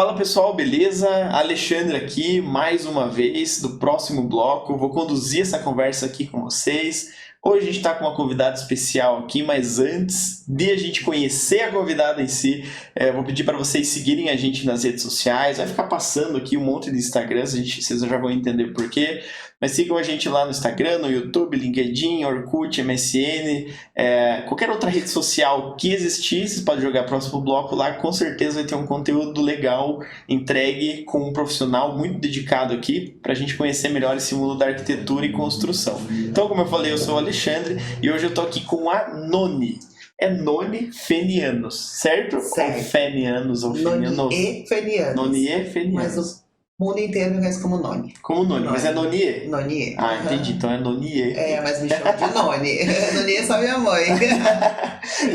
Fala pessoal, beleza? Alexandre aqui, mais uma vez, do próximo bloco. Vou conduzir essa conversa aqui com vocês. Hoje a gente está com uma convidada especial aqui, mas antes de a gente conhecer a convidada em si, vou pedir para vocês seguirem a gente nas redes sociais. Vai ficar passando aqui um monte de Instagrams, vocês já vão entender por quê. Mas sigam a gente lá no Instagram, no YouTube, LinkedIn, Orkut, MSN, qualquer outra rede social que existir, vocês podem jogar próximo bloco lá, com certeza vai ter um conteúdo legal entregue com um profissional muito dedicado aqui para a gente conhecer melhor esse mundo da arquitetura e construção. Então, como eu falei, eu sou o Alexandre e hoje eu tô aqui com a Noni. É Noni Fenianos, certo? Certo. Ou Fenianos ou Fenianos? Noni e Fenianos. Noni e Fenianos. Mas o mundo inteiro me conhece como Noni. Como Noni, mas é Noni? Noni. Ah, entendi. Então é Noni. Mas me chamam de Noni. Noni é só minha mãe.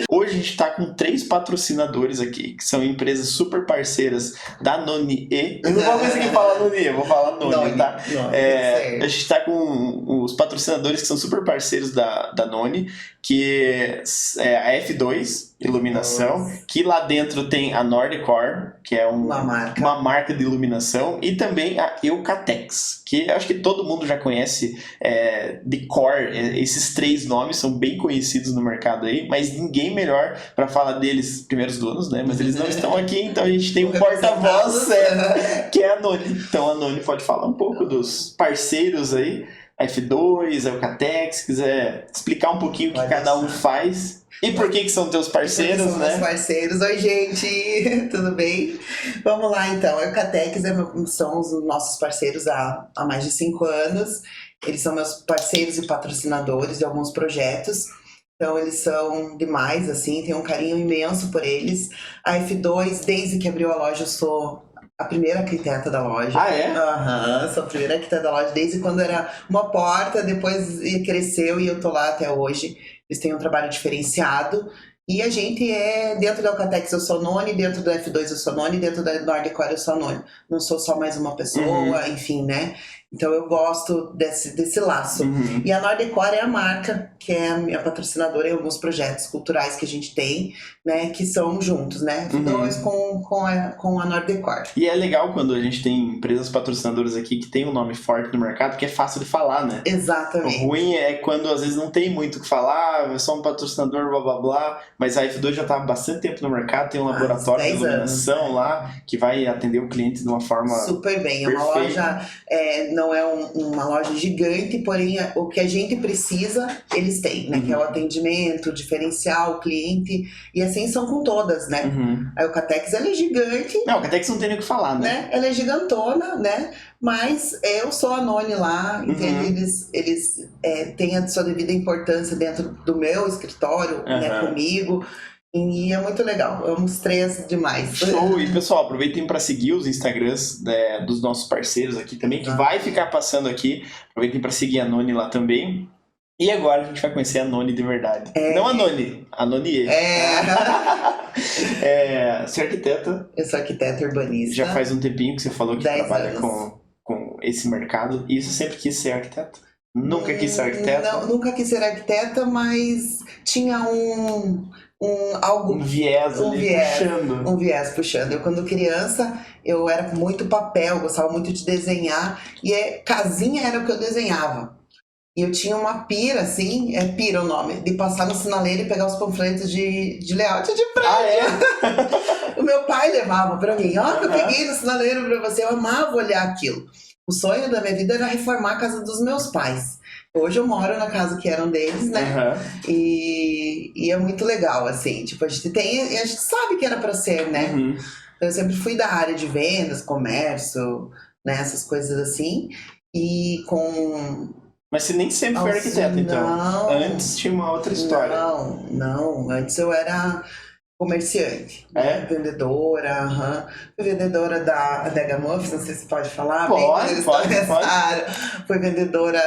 Hoje a gente está com 3 patrocinadores aqui, que são empresas super parceiras da Noni. Eu não vou conseguir falar Noni, eu vou falar Noni, tá? A gente está com os patrocinadores que são super parceiros da Noni, que é a F2 Iluminação, que lá dentro tem a Nordicor, que é uma marca de iluminação, e também a Eucatex, que eu acho que todo mundo já conhece de cor. Esses 3 nomes são bem conhecidos no mercado aí, mas ninguém melhor para falar deles, primeiros donos, né? Mas eles não estão aqui, então a gente tem um porta-voz, que é a Noni. Então a Noni pode falar um pouco dos parceiros aí, a F2, a Eucatex, se quiser explicar um pouquinho o que cada um faz. E por que são teus parceiros, são né? Meus parceiros. Oi, gente, tudo bem? Vamos lá, então. A Eucatex são os nossos parceiros há mais de 5 anos. Eles são meus parceiros e patrocinadores de alguns projetos. Então, eles são demais, assim, tenho um carinho imenso por eles. A F2, desde que abriu a loja, eu sou a primeira arquiteta da loja. Ah, é? Sou a primeira arquiteta da loja, desde quando era uma porta, depois cresceu e eu tô lá até hoje. Eles têm um trabalho diferenciado. E a gente dentro da Eucatex eu sou Noni, dentro da F2 eu sou Noni, dentro da Nordicor eu sou Noni. Não sou só mais uma pessoa, enfim, né? Então eu gosto desse laço. E a Nordicor é a marca, que é a minha patrocinadora em alguns projetos culturais que a gente tem, né? Que são juntos, né? F2 com a Nordicor. E é legal quando a gente tem empresas patrocinadoras aqui que tem um nome forte no mercado, que é fácil de falar, né? Exatamente. O ruim é quando às vezes não tem muito o que falar, é só um patrocinador, blá blá blá. Mas a F2 já está há bastante tempo no mercado, tem um laboratório de iluminação lá, que vai atender o cliente de uma forma super bem. perfeita. É uma loja, não é uma loja gigante, porém o que a gente precisa, eles têm, né? Que é o atendimento, o diferencial, o cliente, e assim são com todas, né? A Eucatex, ela é gigante. Não, a Eucatex não tem nem o que falar, né? Ela é gigantona, né? Mas eu sou a Noni lá, entende? Eles têm a sua devida importância dentro do meu escritório, né, comigo. E é muito legal, eu amo os 3 demais. Show! E pessoal, aproveitem para seguir os Instagrams dos nossos parceiros aqui também, que vai ficar passando aqui. Aproveitem para seguir a Noni lá também. E agora a gente vai conhecer a Noni de verdade. Não a Noni, a Noni. Você é arquiteta? Eu sou arquiteta urbanista. Já faz um tempinho que você falou que trabalha com esse mercado. E você sempre quis ser arquiteta? Nunca quis ser arquiteta? Não, nunca quis ser arquiteta, mas tinha um viés puxando. Um viés puxando. Eu, quando criança, eu era muito papel, gostava muito de desenhar. E casinha era o que eu desenhava. E eu tinha uma pira, assim, pira o nome, de passar no sinaleiro e pegar os panfletos de layout de prédio. O meu pai levava pra mim. Ó, que eu peguei no sinaleiro pra você. Eu amava olhar aquilo. O sonho da minha vida era reformar a casa dos meus pais. Hoje eu moro na casa que eram deles, né? E é muito legal, assim. Tipo, a gente sabe que era pra ser, né? Eu sempre fui da área de vendas, comércio, né? Essas coisas assim. Mas você nem sempre foi arquiteta, então? Não. Antes tinha uma outra história. Não. Antes eu era comerciante, vendedora, fui vendedora da Adega Muffins, não sei se pode falar. Pode. Fui vendedora,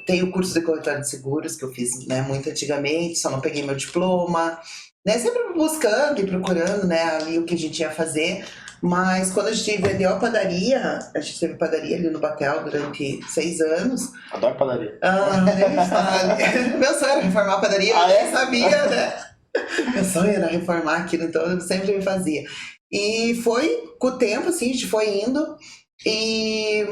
tenho curso de corretora de seguros que eu fiz, né, muito antigamente, só não peguei meu diploma, né, sempre buscando e procurando, né, ali o que a gente ia fazer. Mas quando a gente vendeu a padaria, a gente teve padaria ali no Batel durante 6 anos. Adoro padaria. Nem me fale. Meu sonho era reformar a padaria, eu nem sabia, né? Meu sonho era reformar aquilo, então eu sempre me fazia. E foi com o tempo, assim, a gente foi indo. E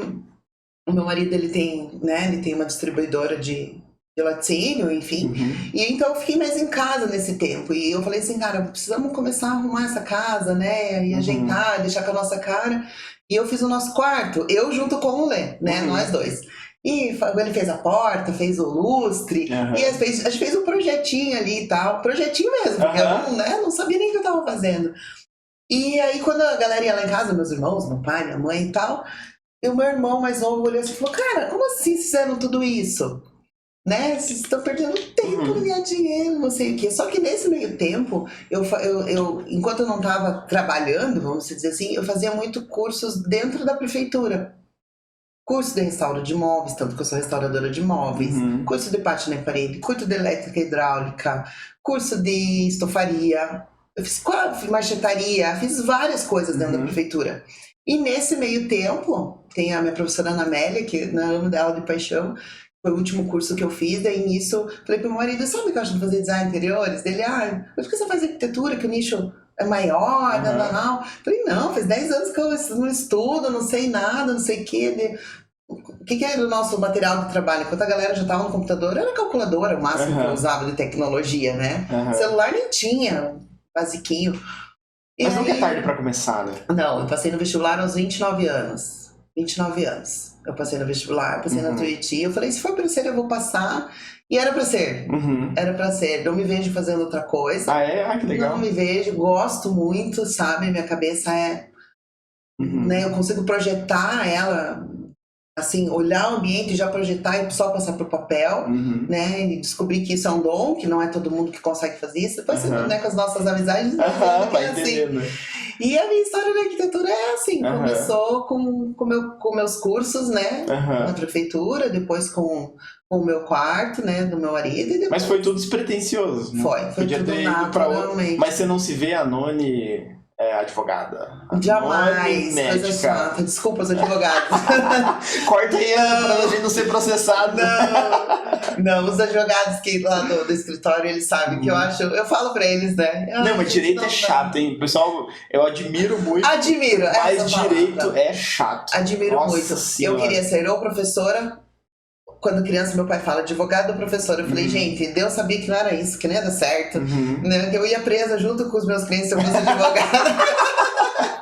o meu marido, ele tem uma distribuidora de laticínio, enfim. E então eu fiquei mais em casa nesse tempo. E eu falei assim, cara, precisamos começar a arrumar essa casa, né? E ajeitar, deixar com a nossa cara. E eu fiz o nosso quarto, eu junto com o Lê, né? Nós dois. E ele fez a porta, fez o lustre. E a gente fez um projetinho ali e tal. Projetinho mesmo, porque eu não sabia nem o que eu tava fazendo. E aí quando a galera ia lá em casa, meus irmãos, meu pai, minha mãe e tal, e o meu irmão mais novo olhou assim e falou, cara, como assim vocês fizeram tudo isso? Né? Vocês estão perdendo tempo, ganhar dinheiro, não sei o quê. Só que nesse meio tempo, eu enquanto eu não estava trabalhando, vamos dizer assim, eu fazia muito cursos dentro da prefeitura. Curso de restauro de móveis, tanto que eu sou restauradora de móveis, curso de pátio na parede, curso de elétrica e hidráulica, curso de estofaria, eu fiz marchetaria, fiz várias coisas dentro da prefeitura. E nesse meio tempo, tem a minha professora Ana Amélia, que eu amo dela de paixão. Foi o último curso que eu fiz, daí nisso, falei pro meu marido, sabe o que eu acho de fazer design interiores? Dele, por que você faz arquitetura, que o nicho é maior, não. Falei, não, faz 10 anos que eu não estudo, não sei nada, não sei o quê. O que era o nosso material de trabalho? Enquanto a galera já estava no computador, era calculadora, o máximo que eu usava de tecnologia, né? Celular nem tinha, basiquinho. Mas nunca é tarde pra começar, né? Não, eu passei no vestibular aos 29 anos. 29 anos. Eu passei no vestibular, passei na Tuiuti. Eu falei, se for pra ser, eu vou passar. E era pra ser. Era pra ser. Não me vejo fazendo outra coisa. Ah, é? Ah, que legal. Não me vejo, gosto muito, sabe? Minha cabeça é... Né, eu consigo projetar ela... Assim, olhar o ambiente e já projetar e só passar pro papel, né? E descobrir que isso é um dom, que não é todo mundo que consegue fazer isso. Depois, né, com as nossas amizades, vai assim. E a minha história na arquitetura é assim, começou com meus cursos, né? Na prefeitura, depois com o meu quarto, né, do meu marido. E depois... Mas foi tudo despretensioso, né? Foi Podia tudo ter ido pra outro. Mas você não se vê a Noni... advogada. Jamais. Coisa chata. Desculpa os advogados. Corta aí pra gente não ser processado. Não, os advogados que lá do escritório, eles sabem que eu acho... Eu falo pra eles, né? Não, mas direito é chato, hein? Pessoal, eu admiro muito. Admiro. Mas direito é chato. Admiro muito. Senhora. Eu queria ser ou professora... Quando criança, meu pai fala advogado ou professor. Eu falei, gente, Deus sabia que não era isso, que não ia dar certo. Né? Que eu ia presa junto com os meus clientes se eu fosse advogada.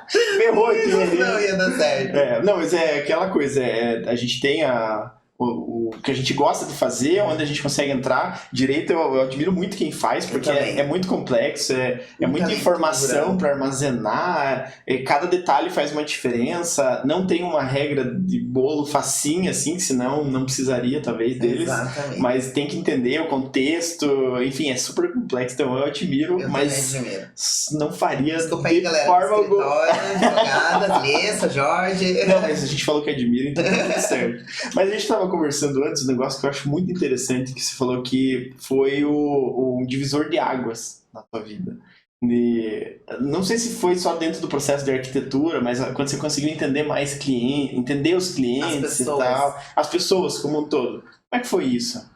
Ferrou aqui. Não ia dar certo. Não, mas é aquela coisa, a gente tem o que a gente gosta de fazer, onde a gente consegue entrar. Direito eu admiro muito quem faz, porque é muito complexo, é muita informação para armazenar, cada detalhe faz uma diferença, não tem uma regra de bolo facinha assim, senão não precisaria talvez deles. Exatamente. Mas tem que entender o contexto, enfim, é super complexo, então eu admiro, mas não faria. Desculpa aí, galera, forma alguma. Advogada, Alessa, Jorge. Não, mas a gente falou que admira, então tá tudo certo. Mas a gente tava conversando antes, um negócio que eu acho muito interessante, que você falou que foi o divisor de águas na tua vida. Não sei se foi só dentro do processo de arquitetura, mas quando você conseguiu entender mais clientes, entender os clientes e tal, as pessoas como um todo. Como é que foi isso?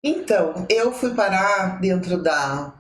Então, eu fui parar dentro da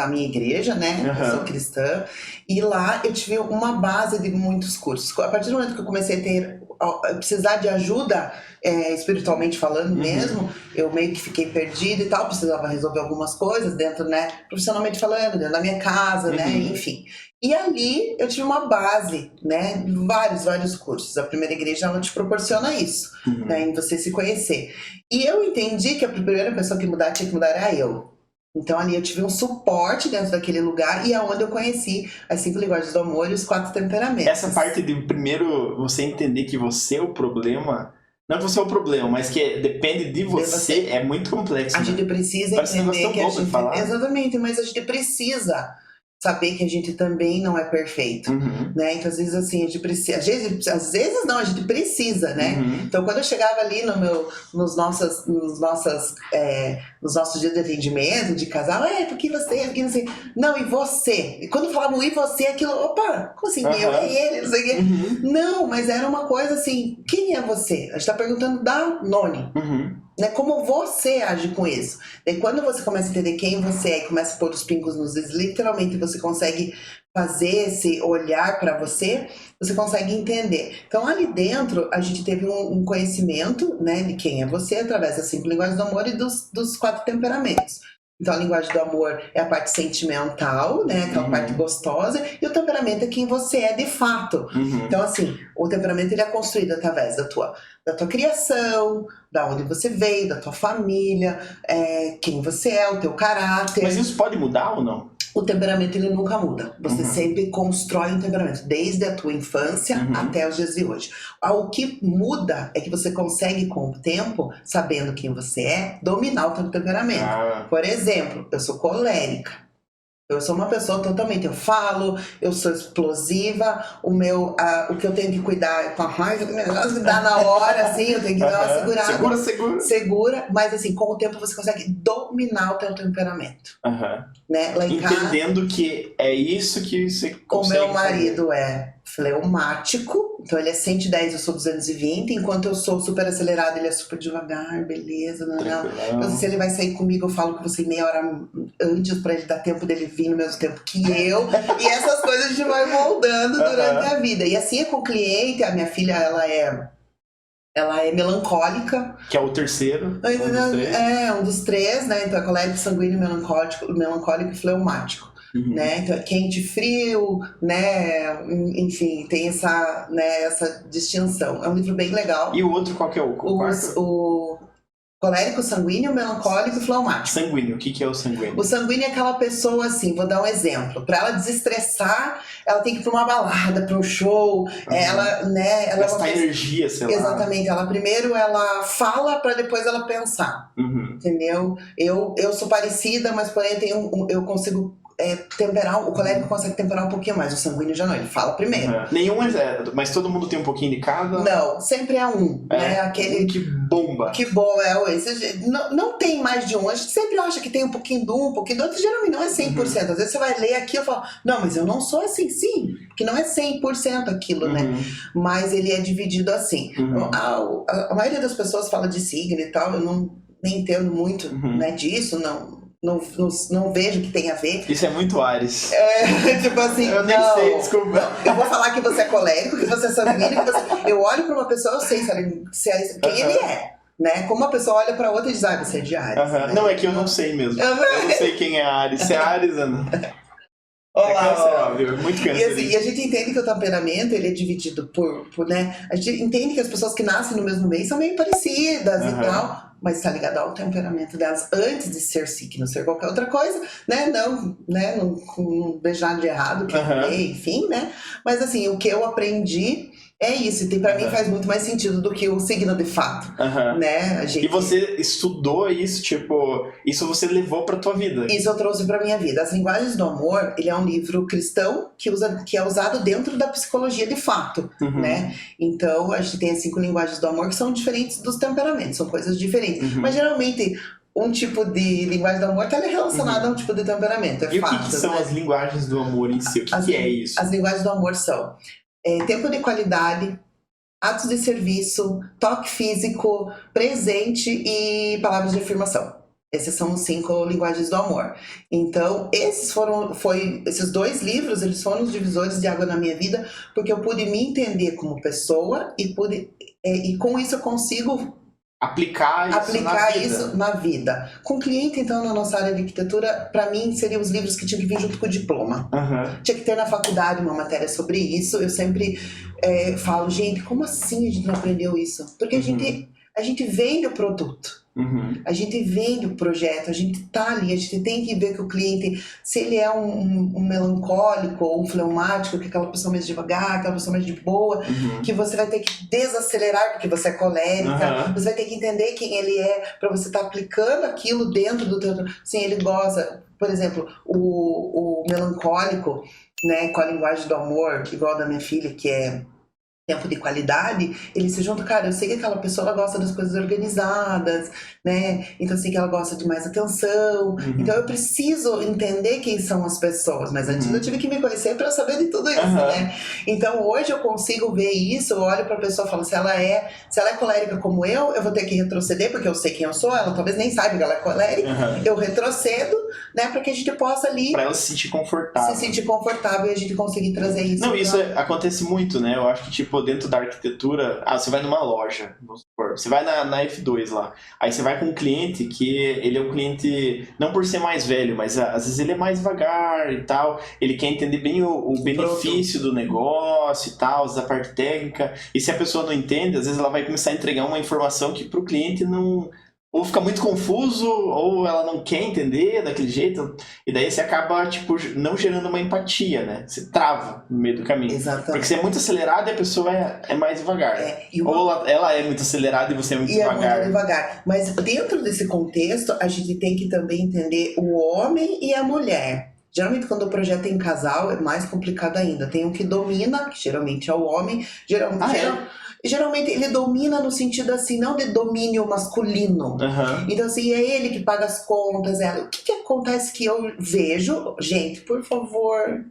minha igreja, né? Eu sou cristã. E lá eu tive uma base de muitos cursos. A partir do momento que eu comecei a precisar de ajuda, espiritualmente falando mesmo, eu meio que fiquei perdida e tal, precisava resolver algumas coisas dentro, né? Profissionalmente falando, dentro da minha casa, né? Enfim. E ali eu tive uma base, né? Vários cursos. A primeira igreja, ela te proporciona isso, né? Em você se conhecer. E eu entendi que a primeira pessoa que tinha que mudar era eu. Então ali eu tive um suporte dentro daquele lugar e é onde eu conheci as 5 linguagens do amor e os 4 temperamentos. Essa parte de primeiro você entender que você é o problema, não que você é o problema, mas que depende de você, é muito complexo. A gente precisa entender que a gente... Exatamente, mas a gente precisa saber que a gente também não é perfeito, né? Então, às vezes, assim, a gente precisa... Às vezes não, a gente precisa, né? Então, quando eu chegava ali nos nossos dias de atendimento, de casal, porque você, porque não sei... Não, e você? E quando falavam e você, aquilo... Opa, como assim? Eu e ele, não sei o quê. Não, mas era uma coisa assim... Quem é você? A gente tá perguntando da Noni. né? Como você age com isso. Daí quando você começa a entender quem você é e começa a pôr os pingos nos is, literalmente você consegue fazer esse olhar para você, você consegue entender. Então ali dentro a gente teve um conhecimento, né, de quem é você através das 5 linguagens do amor e dos 4 temperamentos. Então a linguagem do amor é a parte sentimental, né, aquela parte gostosa, e o temperamento é quem você é de fato. Então assim, o temperamento ele é construído através da tua criação, da onde você veio, da tua família, quem você é, o teu caráter. Mas isso pode mudar ou não? O temperamento ele nunca muda. Você sempre constrói um temperamento, desde a tua infância até os dias de hoje. O que muda é que você consegue, com o tempo, sabendo quem você é, dominar o teu temperamento. Por exemplo, eu sou colérica. Eu sou uma pessoa totalmente, eu falo, eu sou explosiva, o que eu tenho que cuidar é com a raiva, dá na hora, assim, eu tenho que dar uma segurada. Segura, mas assim, com o tempo você consegue dominar o teu temperamento. Né? Lá em Entendendo que é isso que você consegue. O meu marido é fleumático, então ele é 110, eu sou 220, enquanto eu sou super acelerado, ele é super devagar, beleza, não. Se ele vai sair comigo, eu falo com você meia hora antes pra ele dar tempo dele vir no mesmo tempo que eu, e essas coisas a gente vai moldando durante a vida. E assim é com o cliente, a minha filha, ela é melancólica. Que é o terceiro. Um dos três, né? Então é colérico, sanguíneo, melancólico e fleumático. Né? Então é quente, frio, né? Enfim, tem essa distinção. É um livro bem legal. E o outro qual que é o quarto? O colérico, sanguíneo, melancólico e fleumático. Sanguíneo, o que é o sanguíneo? O sanguíneo é aquela pessoa assim, vou dar um exemplo. Pra ela desestressar, ela tem que ir pra uma balada, pra um show. Ela gastar energia, sei lá. Exatamente. Primeiro ela fala pra depois ela pensar. Entendeu? Eu sou parecida, mas porém eu consigo temperar, o colérico consegue temperar um pouquinho mais, o sanguíneo já não, ele fala primeiro. Nenhum é, mas todo mundo tem um pouquinho de cada? Não, sempre é um, né? Aquele que bomba. Que bom, esse. Não tem mais de um, a gente sempre acha que tem um pouquinho de um pouquinho do outro, geralmente não é 100%. Às vezes você vai ler aqui e fala, não, mas eu não sou assim, sim, porque não é 100% aquilo, né? Mas ele é dividido assim. A maioria das pessoas fala de signo e tal, eu nem entendo muito, né, disso, não vejo que tem a ver. Isso é muito Ares. Tipo assim, eu nem sei, desculpa. Eu vou falar que você é colérico, que você é sanguíneo, eu olho pra uma pessoa, eu sei quem ele é. Né? Como uma pessoa olha pra outra e diz, você é de Ares. Né? Não, é que eu não sei mesmo. Eu não sei quem é Ares. Se é Ares, Ana. Muito câncer. E a gente entende que o temperamento ele é dividido por né? A gente entende que as pessoas que nascem no mesmo mês são meio parecidas e tal. Mas está ligado ao temperamento delas antes de ser signo, ser qualquer outra coisa, né? Não vejo nada de errado, enfim, né? Mas assim, o que eu aprendi é isso, e pra mim faz muito mais sentido do que o signo de fato, né? E você estudou isso, isso você levou pra tua vida? Isso eu trouxe pra minha vida. As Linguagens do Amor, ele é um livro cristão que é usado dentro da psicologia de fato, né? Então, a gente tem as 5 linguagens do amor que são diferentes dos temperamentos, são coisas diferentes. Mas geralmente um tipo de linguagem do amor está relacionado a um tipo de temperamento. E fato, o que são as linguagens do amor em si? O que é isso? As linguagens do amor são tempo de qualidade, atos de serviço, toque físico, presente e palavras de afirmação. Essas são as 5 linguagens do amor. Então, esses 2 livros, eles foram os divisores de água na minha vida, porque eu pude me entender como pessoa e com isso eu consigo aplicar isso na vida. Com o cliente, então, na nossa área de arquitetura, para mim, seriam os livros que tinham que vir junto com o diploma. Tinha que ter na faculdade uma matéria sobre isso. Eu sempre falo, gente, como assim a gente não aprendeu isso? Porque a gente vende o produto. A gente vende o projeto, a gente tá ali, a gente tem que ver que o cliente, se ele é um melancólico ou um fleumático, que é aquela pessoa mais devagar, aquela pessoa mais de boa, que você vai ter que desacelerar porque você é colérica, você vai ter que entender quem ele é para você estar aplicando aquilo dentro do teu... Sim, ele goza, por exemplo, o melancólico, né, com a linguagem do amor, igual da minha filha, que é tempo de qualidade, eles se juntam, cara, eu sei que aquela pessoa ela gosta das coisas organizadas, né? Então eu sei que ela gosta de mais atenção. Então eu preciso entender quem são as pessoas, mas antes eu tive que me conhecer para saber de tudo isso, né? Então hoje eu consigo ver isso, eu olho para a pessoa e falo, se ela é colérica como eu vou ter que retroceder, porque eu sei quem eu sou, ela talvez nem saiba que ela é colérica, eu retrocedo, né, para que a gente possa ali... Para ela se sentir confortável. Se sentir confortável e a gente conseguir trazer isso. Não, isso acontece muito, né? Eu acho que, tipo, dentro da arquitetura, você vai numa loja, vamos supor, você vai na F2 lá, aí você vai com um cliente que ele é um cliente, não por ser mais velho, mas às vezes ele é mais devagar e tal, ele quer entender bem o benefício do negócio e tal, da parte técnica, e se a pessoa não entende, às vezes ela vai começar a entregar uma informação que pro cliente não... ou fica muito confuso, ou ela não quer entender daquele jeito, e daí você acaba, tipo, não gerando uma empatia, né? Você trava no meio do caminho. Exatamente. Porque você é muito acelerado e a pessoa é mais devagar. Ou ela é muito acelerada e você é muito devagar. É muito devagar. Mas dentro desse contexto, a gente tem que também entender o homem e a mulher. Geralmente, quando o projeto é em casal, é mais complicado ainda. Tem um que domina, que geralmente é o homem. Geralmente ele domina no sentido assim, não de domínio masculino. Então assim, é ele que paga as contas. O que acontece que eu vejo, gente, por favor,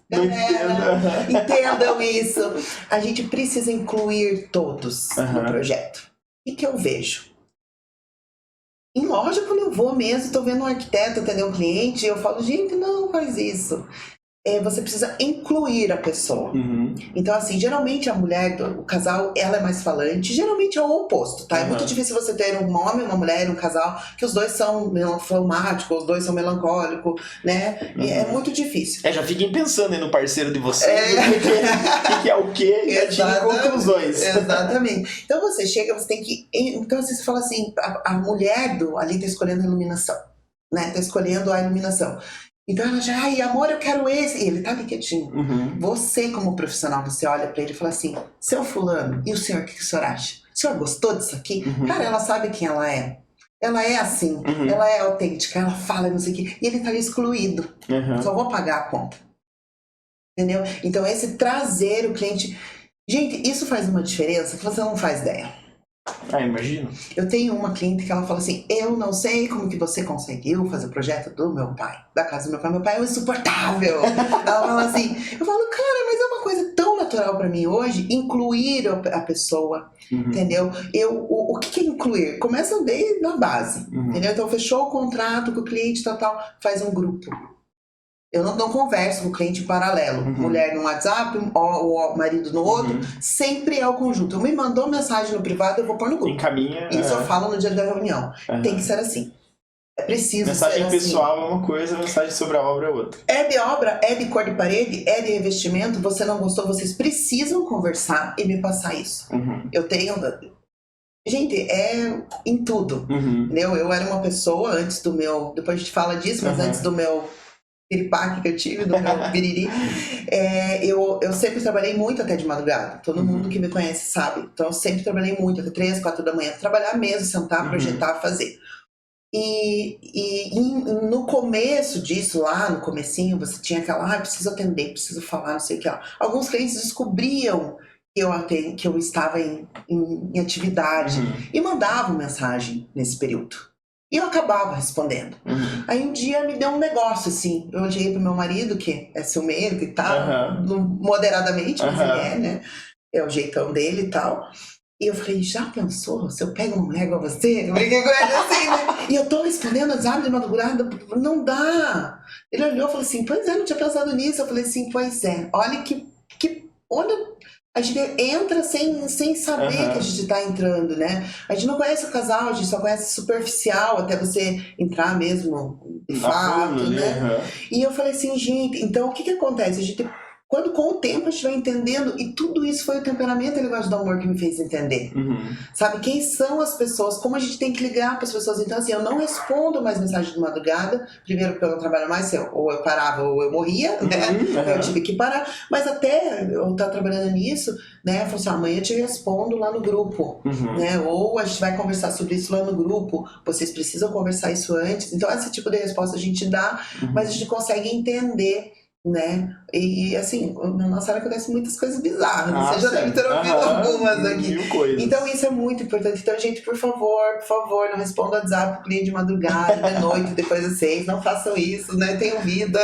galera, entendam isso. A gente precisa incluir todos no projeto. O que eu vejo? Em loja, quando eu vou mesmo, estou vendo um arquiteto atender um cliente, eu falo, gente, não faz isso. Você precisa incluir a pessoa. Então, assim, geralmente a mulher, o casal, ela é mais falante. Geralmente é o oposto, tá? É muito difícil você ter um homem, uma mulher, um casal, que os dois são fleumáticos, os dois são melancólicos, né? É muito difícil. Já fiquem pensando aí no parceiro de vocês, o que é o quê, e tirem conclusões. Exatamente. Então, você chega, você tem que... Então, você fala assim, a mulher ali tá escolhendo a iluminação, né? Tá escolhendo a iluminação. Então ela já, amor, eu quero esse. E ele tá ali quietinho. Você, como profissional, você olha pra ele e fala assim, seu fulano, e o senhor, o que o senhor acha? O senhor gostou disso aqui? Cara, ela sabe quem ela é. Ela é assim, ela é autêntica, ela fala não sei o quê. E ele tá ali excluído. Só vou pagar a conta. Entendeu? Então esse trazer o cliente... Gente, isso faz uma diferença que você não faz ideia. Imagino. Eu tenho uma cliente que ela fala assim, eu não sei como que você conseguiu fazer o projeto do meu pai, da casa do meu pai é insuportável. Ela fala assim, eu falo, cara, mas é uma coisa tão natural pra mim hoje, incluir a pessoa, entendeu? O que é incluir? Começa desde a base, entendeu? Então fechou o contrato com o cliente, tal, faz um grupo. Eu não converso com o cliente em paralelo. Mulher no WhatsApp, ou marido no outro. Sempre é o conjunto. Me mandou mensagem no privado, eu vou pôr no grupo. Encaminha. Isso eu falo no dia da reunião. Tem que ser assim. É preciso mensagem ser pessoal assim. É uma coisa, mensagem sobre a obra é outra. É de obra, é de cor de parede, é de revestimento. Você não gostou, vocês precisam conversar e me passar isso. Eu tenho... Gente, é em tudo. Entendeu? Eu era uma pessoa antes do meu... Depois a gente fala disso, mas antes do meu... piripaque que eu tive, do meu biriri, eu sempre trabalhei muito até de madrugada. Todo mundo que me conhece sabe. Então eu sempre trabalhei muito, até 3, 4 da manhã. Trabalhar mesmo, sentar, projetar, fazer. E no começo disso, lá no comecinho, você tinha aquela, preciso atender, preciso falar, não sei o que lá. Alguns clientes descobriam que eu estava em atividade e mandavam mensagem nesse período. E eu acabava respondendo. Aí um dia me deu um negócio, assim. Eu cheguei pro meu marido, que é ciumento e tal, moderadamente, mas ele é, né? É o jeitão dele e tal. E eu falei, já pensou? Se eu pego uma mulher igual você? Eu brinquei com ele assim, né? E eu tô respondendo as de madrugada, não dá. Ele olhou e falou assim, pois é, não tinha pensado nisso. Eu falei assim, pois é, olha olha... A gente entra sem saber que a gente tá entrando, né? A gente não conhece o casal, a gente só conhece superficial até você entrar mesmo, de fato, né? E eu falei assim, gente, então o que acontece? A gente, quando com o tempo a gente vai entendendo, e tudo isso foi o temperamento e a linguagem do amor que me fez entender. Sabe, quem são as pessoas, como a gente tem que ligar para as pessoas. Então assim, eu não respondo mais mensagem de madrugada, primeiro porque eu não trabalho mais, ou eu parava ou eu morria, né? Eu tive que parar, mas até eu estar trabalhando nisso, né, eu falei assim, amanhã eu te respondo lá no grupo, né, ou a gente vai conversar sobre isso lá no grupo, vocês precisam conversar isso antes. Então esse tipo de resposta a gente dá, mas a gente consegue entender né? E assim, na nossa área acontece muitas coisas bizarras. Você já deve ter ouvido algumas aqui. Então isso é muito importante. Então, gente, por favor, não responda WhatsApp pro cliente de madrugada, de noite, depois das 6. Não façam isso, né? Tenham vida.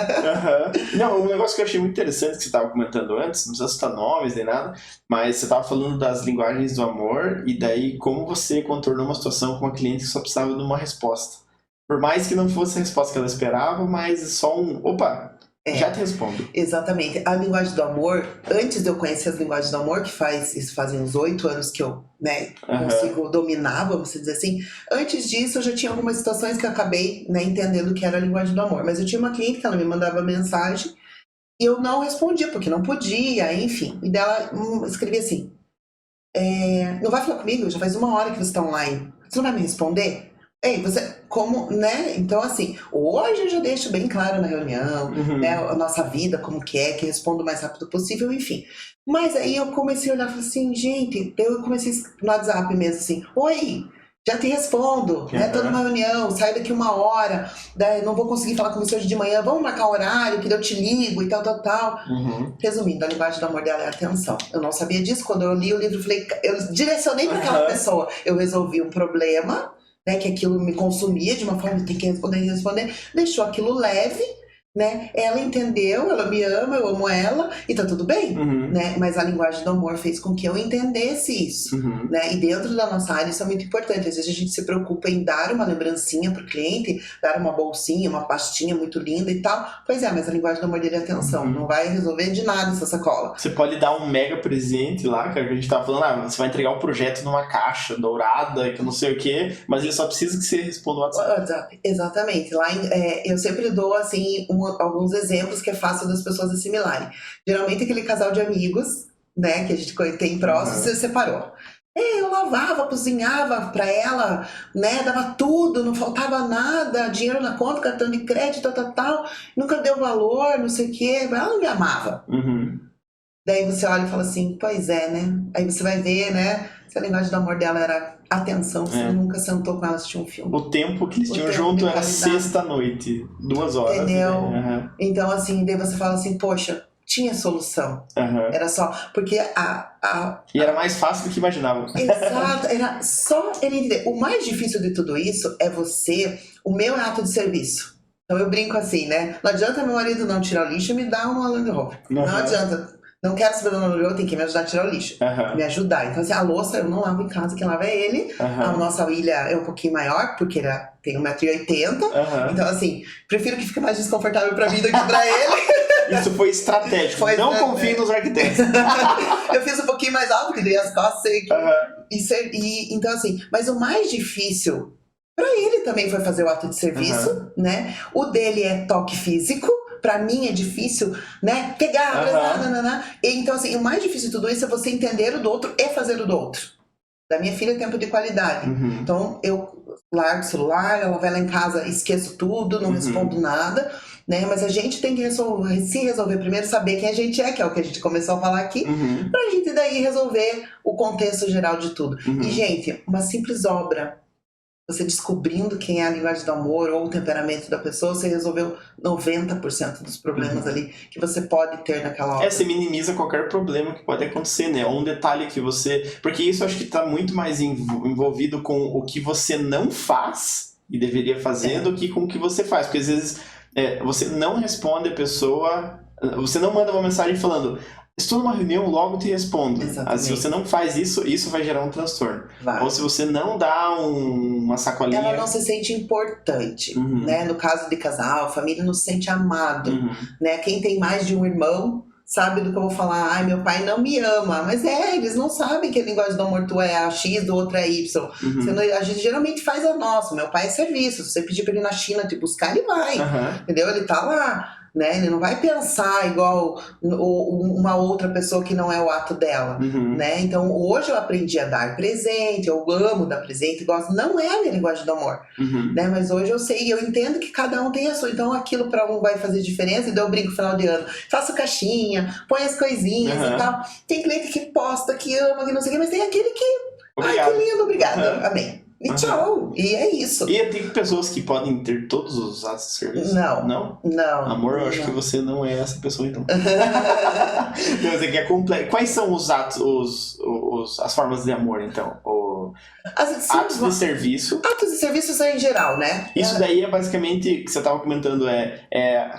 Não, um negócio que eu achei muito interessante que você estava comentando antes, não precisa citar nomes nem nada, mas você estava falando das linguagens do amor e daí como você contornou uma situação com uma cliente que só precisava de uma resposta. Por mais que não fosse a resposta que ela esperava, mas só opa, já te respondo. Exatamente. A linguagem do amor, antes de eu conhecer as linguagens do amor, que fazem uns 8 anos que eu, né, consigo dominar, vamos dizer assim. Antes disso, eu já tinha algumas situações que eu acabei, né, entendendo que era a linguagem do amor. Mas eu tinha uma cliente que ela me mandava mensagem e eu não respondia, porque não podia, enfim. E dela escrevia assim, não vai falar comigo? Já faz 1 hora que você está online. Você não vai me responder? Ei, você, como, né? Então, assim, hoje eu já deixo bem claro na reunião, né? A nossa vida, como que respondo o mais rápido possível, enfim. Mas aí eu comecei a olhar e falei assim, gente, eu comecei no WhatsApp mesmo assim, oi, já te respondo, né? Tô numa reunião, saio daqui 1 hora, daí não vou conseguir falar com você hoje de manhã, vamos marcar um horário, que eu te ligo e tal. Resumindo, a linguagem do amor dela é atenção. Eu não sabia disso, quando eu li o livro, eu direcionei para aquela pessoa, eu resolvi um problema, né, que aquilo me consumia de uma forma, tem que responder, deixou aquilo leve, né, ela entendeu, ela me ama, eu amo ela, e tá tudo bem, né, mas a linguagem do amor fez com que eu entendesse isso, né, e dentro da nossa área isso é muito importante, às vezes a gente se preocupa em dar uma lembrancinha pro cliente, dar uma bolsinha, uma pastinha muito linda e tal, pois é, mas a linguagem do amor dele é atenção, não vai resolver de nada essa sacola. Você pode dar um mega presente lá, cara, que a gente tava falando, você vai entregar um projeto numa caixa dourada, que eu não sei o que, mas ele só precisa que você responda o WhatsApp. Exatamente, lá eu sempre dou assim alguns exemplos que é fácil das pessoas assimilarem. Geralmente aquele casal de amigos, né, que a gente tem próximo, se separou. Eu lavava, cozinhava pra ela, né, dava tudo, não faltava nada, dinheiro na conta, cartão de crédito, tal, nunca deu valor, não sei o quê, ela não me amava. Daí você olha e fala assim, pois é, né? Aí você vai ver, né, se a linguagem do amor dela era atenção, você nunca sentou com ela assistir um filme. O tempo que eles tinham junto era sexta-noite, 2 horas. Entendeu? Então, assim, daí você fala assim, poxa, tinha solução. Era só, porque E era mais fácil do que imaginava. Exato, era só ele entender. O mais difícil de tudo isso é o meu ato de serviço. Então eu brinco assim, né? Não adianta meu marido não tirar o lixo e me dar uma Land Rover. Não adianta. Não quero saber do Land Rover, tem que me ajudar a tirar o lixo. Me ajudar. Então assim, a louça eu não lavo em casa, quem lava é ele. A nossa ilha é um pouquinho maior, porque ele tem 1,80 m. Então assim, prefiro que fique mais desconfortável pra mim do que pra ele. Isso foi estratégico. Não confie nos arquitetos. Eu fiz um pouquinho mais alto, que dei as costas. Então assim, mas o mais difícil pra ele também foi fazer o ato de serviço, né? O dele é toque físico. Pra mim é difícil, né? Pegar, Então, assim, o mais difícil de tudo isso é você entender o do outro e fazer o do outro. Da minha filha é tempo de qualidade. Então, eu largo o celular, ela vai lá em casa, esqueço tudo, não respondo nada, né? Mas a gente tem que se resolver primeiro, saber quem a gente é, que é o que a gente começou a falar aqui, pra gente daí resolver o contexto geral de tudo. E, gente, uma simples obra, você descobrindo quem é a linguagem do amor ou o temperamento da pessoa, você resolveu 90% dos problemas ali que você pode ter naquela obra. Você minimiza qualquer problema que pode acontecer, né? Ou um detalhe que você... Porque isso eu acho que tá muito mais envolvido com o que você não faz e deveria fazer do que com o que você faz. Porque às vezes você não responde a pessoa... Você não manda uma mensagem falando... Estou numa reunião, logo te respondo. Se você não faz isso, isso vai gerar um transtorno. Ou se você não dá uma sacolinha... Ela não se sente importante, né? No caso de casal, a família não se sente amado, né? Quem tem mais de um irmão sabe do que eu vou falar. Ai, meu pai não me ama. Mas eles não sabem que a linguagem do amor tu é a X, do outro é Y. A gente geralmente faz a nossa. Meu pai é serviço. Se você pedir pra ele ir na China te buscar, ele vai. Entendeu? Ele tá lá. Né? Ele não vai pensar igual uma outra pessoa que não é o ato dela, né? Então hoje eu aprendi a dar presente, eu amo dar presente, gosto, não é a minha linguagem do amor, né? Mas hoje eu sei, eu entendo que cada um tem a sua, então aquilo para um vai fazer diferença, e daí eu brinco no final de ano, faço caixinha, põe as coisinhas e tal. Tem cliente que posta, que ama, que não sei o que, mas tem aquele que, ai que lindo, obrigada, amém. E tchau. E é isso. E tem pessoas que podem ter todos os atos de serviço? Não. Amor, eu acho que você não é essa pessoa, então. Mas é que é complexo. Quais são os atos, as formas de amor, então? Atos de serviço. Atos de serviço são em geral, né? Isso daí é basicamente, que você estava comentando,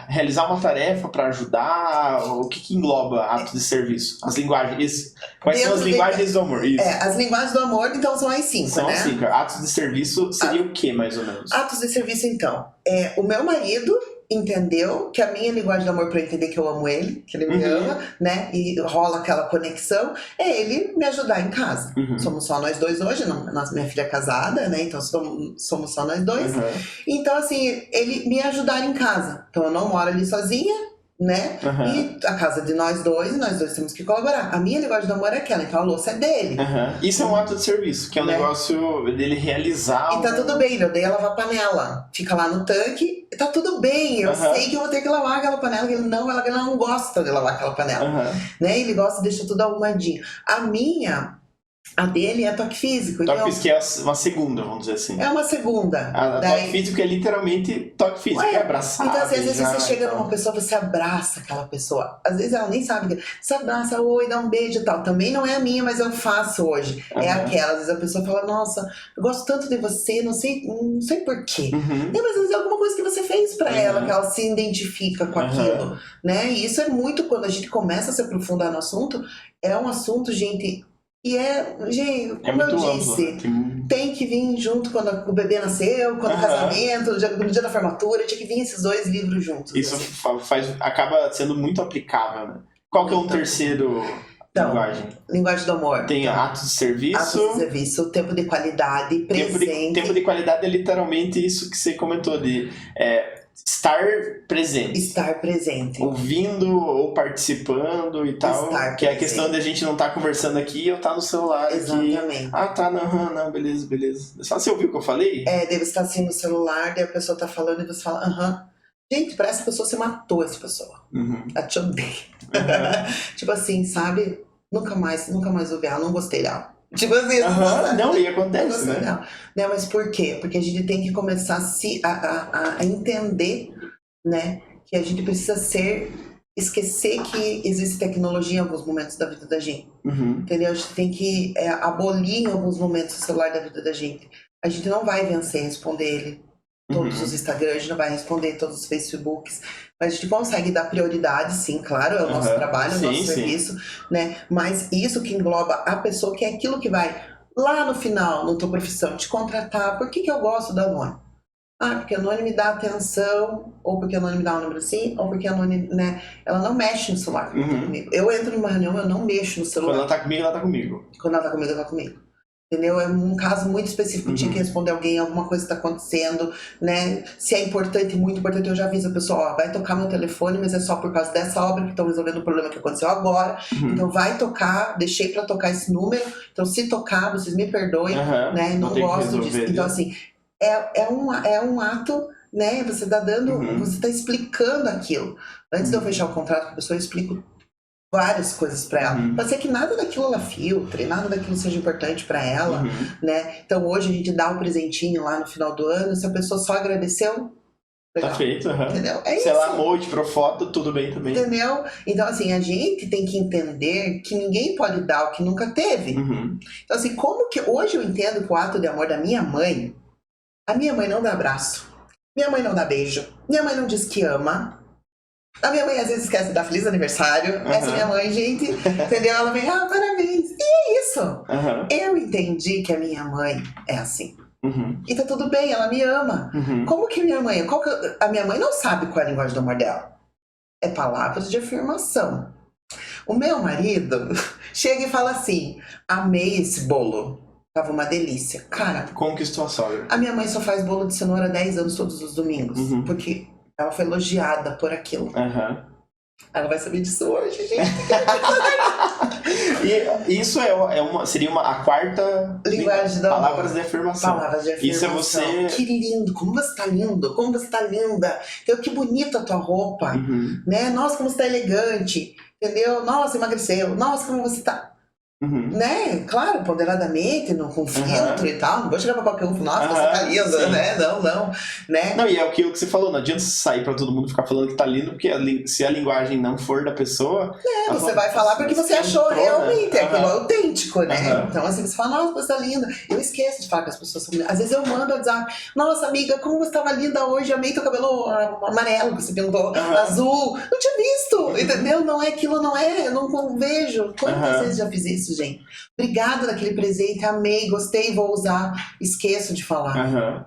realizar uma tarefa para ajudar. O que engloba atos de serviço? As linguagens. Quais são as linguagens do amor? Isso. As linguagens do amor, então, são as 5, são né? As 5. Atos de serviço seria o que, mais ou menos? Atos de serviço, então. O meu marido entendeu que a minha linguagem do amor, para entender que eu amo ele, que ele me ama, né? E rola aquela conexão, é ele me ajudar em casa. Somos só nós dois hoje, minha filha é casada, né? Então somos só nós dois. Então, assim, ele me ajudar em casa. Então eu não moro ali sozinha, né? E a casa de nós dois, e nós dois temos que colaborar. A minha linguagem do amor é aquela, então a louça é dele. Isso é um ato de serviço, que é um negócio dele realizar. E tá tudo bem, eu dei a lavar panela. Fica lá no tanque, tá tudo bem. Eu sei que eu vou ter que lavar aquela panela, que ele não gosta de lavar aquela panela. Né? Ele gosta de deixar tudo arrumadinho. A dele é toque físico. Toque físico é uma segunda, vamos dizer assim. É uma segunda. Toque físico é literalmente toque físico, é abraçar. Então, assim, às vezes você chega numa pessoa, você abraça aquela pessoa. Às vezes ela nem sabe. Você abraça, oi, dá um beijo e tal. Também não é a minha, mas eu faço hoje. É aquela. Às vezes a pessoa fala, nossa, eu gosto tanto de você, não sei porquê. Mas às vezes é alguma coisa que você fez pra ela, que ela se identifica com aquilo. Né? E isso é muito, quando a gente começa a se aprofundar no assunto, é um assunto, gente... E gente, como eu disse, tem que vir junto quando o bebê nasceu, quando o casamento, no dia da formatura, tinha que vir esses 2 livros juntos. Isso assim. Acaba sendo muito aplicável, né? Qual que é um terceiro linguagem? Linguagem do amor. Tem atos de serviço. Atos de serviço, tempo de qualidade, presente. Tempo de qualidade é literalmente isso que você comentou, de... estar presente. Estar presente. Ouvindo ou participando e tal. Estar que é a questão de a gente não estar conversando aqui e eu estar no celular. Exatamente. Aqui. Não, beleza. Só você ouviu o que eu falei? Deve estar assim no celular, daí a pessoa tá falando e você fala, Gente, parece que a pessoa, você matou essa pessoa. Ela te odeia. Tipo assim, sabe? Nunca mais ouvi ela, não gostei dela. Tipo assim, não, e acontece, né? Não, mas por quê? Porque a gente tem que começar a entender, né, que a gente precisa esquecer que existe tecnologia em alguns momentos da vida da gente. Entendeu? A gente tem que abolir em alguns momentos o celular da vida da gente. A gente não vai vencer responder ele. Todos os Instagrams, a gente não vai responder todos os Facebooks, mas a gente consegue dar prioridade, sim, claro, é o nosso trabalho, é o nosso serviço, né? Mas isso que engloba a pessoa, que é aquilo que vai lá no final, na tua profissão, te contratar. Por que eu gosto da Noni? Porque a Noni me dá atenção, ou porque a Noni me dá um número assim, ou porque a Noni, né, ela não mexe no celular comigo. Eu entro numa reunião, eu não mexo no celular. Quando ela tá comigo, ela tá comigo. Quando ela tá comigo, ela tá comigo. Entendeu? É um caso muito específico, tinha que responder alguém, alguma coisa está acontecendo, né? Se é importante, muito importante, eu já aviso a pessoa, vai tocar meu telefone, mas é só por causa dessa obra que estão resolvendo o problema que aconteceu agora. Então vai tocar, deixei para tocar esse número, então se tocar, vocês me perdoem, né? Não gosto disso. Então assim, é um ato, né? Você tá dando, você tá explicando aquilo. Antes de eu fechar o contrato com a pessoa, eu explico várias coisas para ela. Pode ser que nada daquilo ela filtre, nada daquilo seja importante para ela, né? Então hoje a gente dá um presentinho lá no final do ano, se a pessoa só agradeceu, legal. Tá feito, entendeu? Se ela amou, tirou foto, tudo bem também. Entendeu? Então assim, a gente tem que entender que ninguém pode dar o que nunca teve. Então assim, como que hoje eu entendo que o ato de amor da minha mãe, a minha mãe não dá abraço, minha mãe não dá beijo, minha mãe não diz que ama. A minha mãe às vezes esquece de dar feliz aniversário. Essa minha mãe, gente, entendeu? Ela vem, parabéns. E é isso. Eu entendi que a minha mãe é assim. E tá tudo bem, ela me ama. Como que minha mãe... A minha mãe não sabe qual é a linguagem do amor dela. É palavras de afirmação. O meu marido chega e fala assim, amei esse bolo. Tava uma delícia. Cara... Conquistou a sogra. A minha mãe só faz bolo de cenoura há 10 anos todos os domingos. Porque... ela foi elogiada por aquilo. Ela vai saber disso hoje, gente. E isso seria a quarta linguagem da palavras de afirmação. Palavras de afirmação. Isso é você... Que lindo, como você tá lindo, como você tá linda. Entendeu? Que bonita a tua roupa. Né? Nossa, como você tá elegante. Entendeu? Nossa, emagreceu. Nossa, como você tá... Né? Claro, ponderadamente, não com filtro e tal. Não vou chegar pra qualquer um e falar, nossa, você tá linda, né? Não, né? Não, e é aquilo que você falou, não adianta sair pra todo mundo ficar falando que tá lindo, porque se a linguagem não for da pessoa... você vai falar porque você achou realmente, aquilo autêntico, né? Então, assim, você fala, nossa, você tá linda. Eu esqueço de falar que as pessoas são lindas. Às vezes eu mando WhatsApp, nossa, amiga, como você tava linda hoje, amei teu cabelo amarelo, que você pintou, azul. Não tinha visto, entendeu? Não é aquilo, não é, eu não vejo. Quantas vezes já fiz isso, gente? Obrigada daquele presente, amei, gostei, vou usar. Esqueço de falar.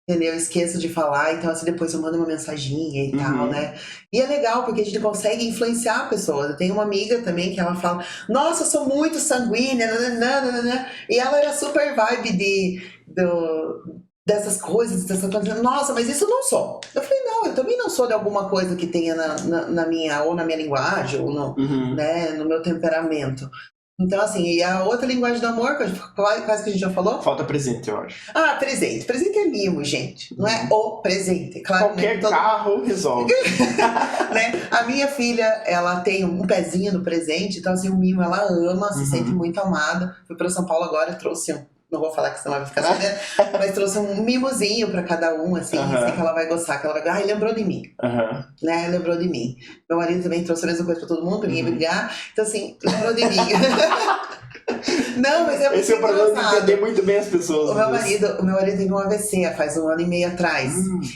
Entendeu? Esqueço de falar, então assim, depois eu mando uma mensaginha e tal, né? E é legal, porque a gente consegue influenciar pessoas. Eu tenho uma amiga também que ela fala, nossa, eu sou muito sanguínea, nananana, e ela era super vibe dessas coisas, nossa, mas isso eu não sou. Eu falei, não, eu também não sou de alguma coisa que tenha na minha linguagem, ou né, no meu temperamento. Então, assim, e a outra linguagem do amor, quase que a gente já falou? Falta presente, eu acho. Presente. Presente é mimo, gente. Não é o presente. Claro, qualquer carro resolve. Né? A minha filha, ela tem um pezinho no presente, então, assim, o mimo ela ama, se sente muito amada. Fui para São Paulo agora, trouxe não vou falar que senão ela vai ficar sabendo, mas trouxe um mimozinho pra cada um, assim, sei que ela vai gostar, que ela vai... Ai, lembrou de mim. Né? Lembrou de mim. Meu marido também trouxe a mesma coisa pra todo mundo, pra ninguém brigar. Então, assim, lembrou de mim. Não, mas é muito esse é o problema de entender muito bem as pessoas. O meu marido teve um AVC faz 1 ano e meio atrás.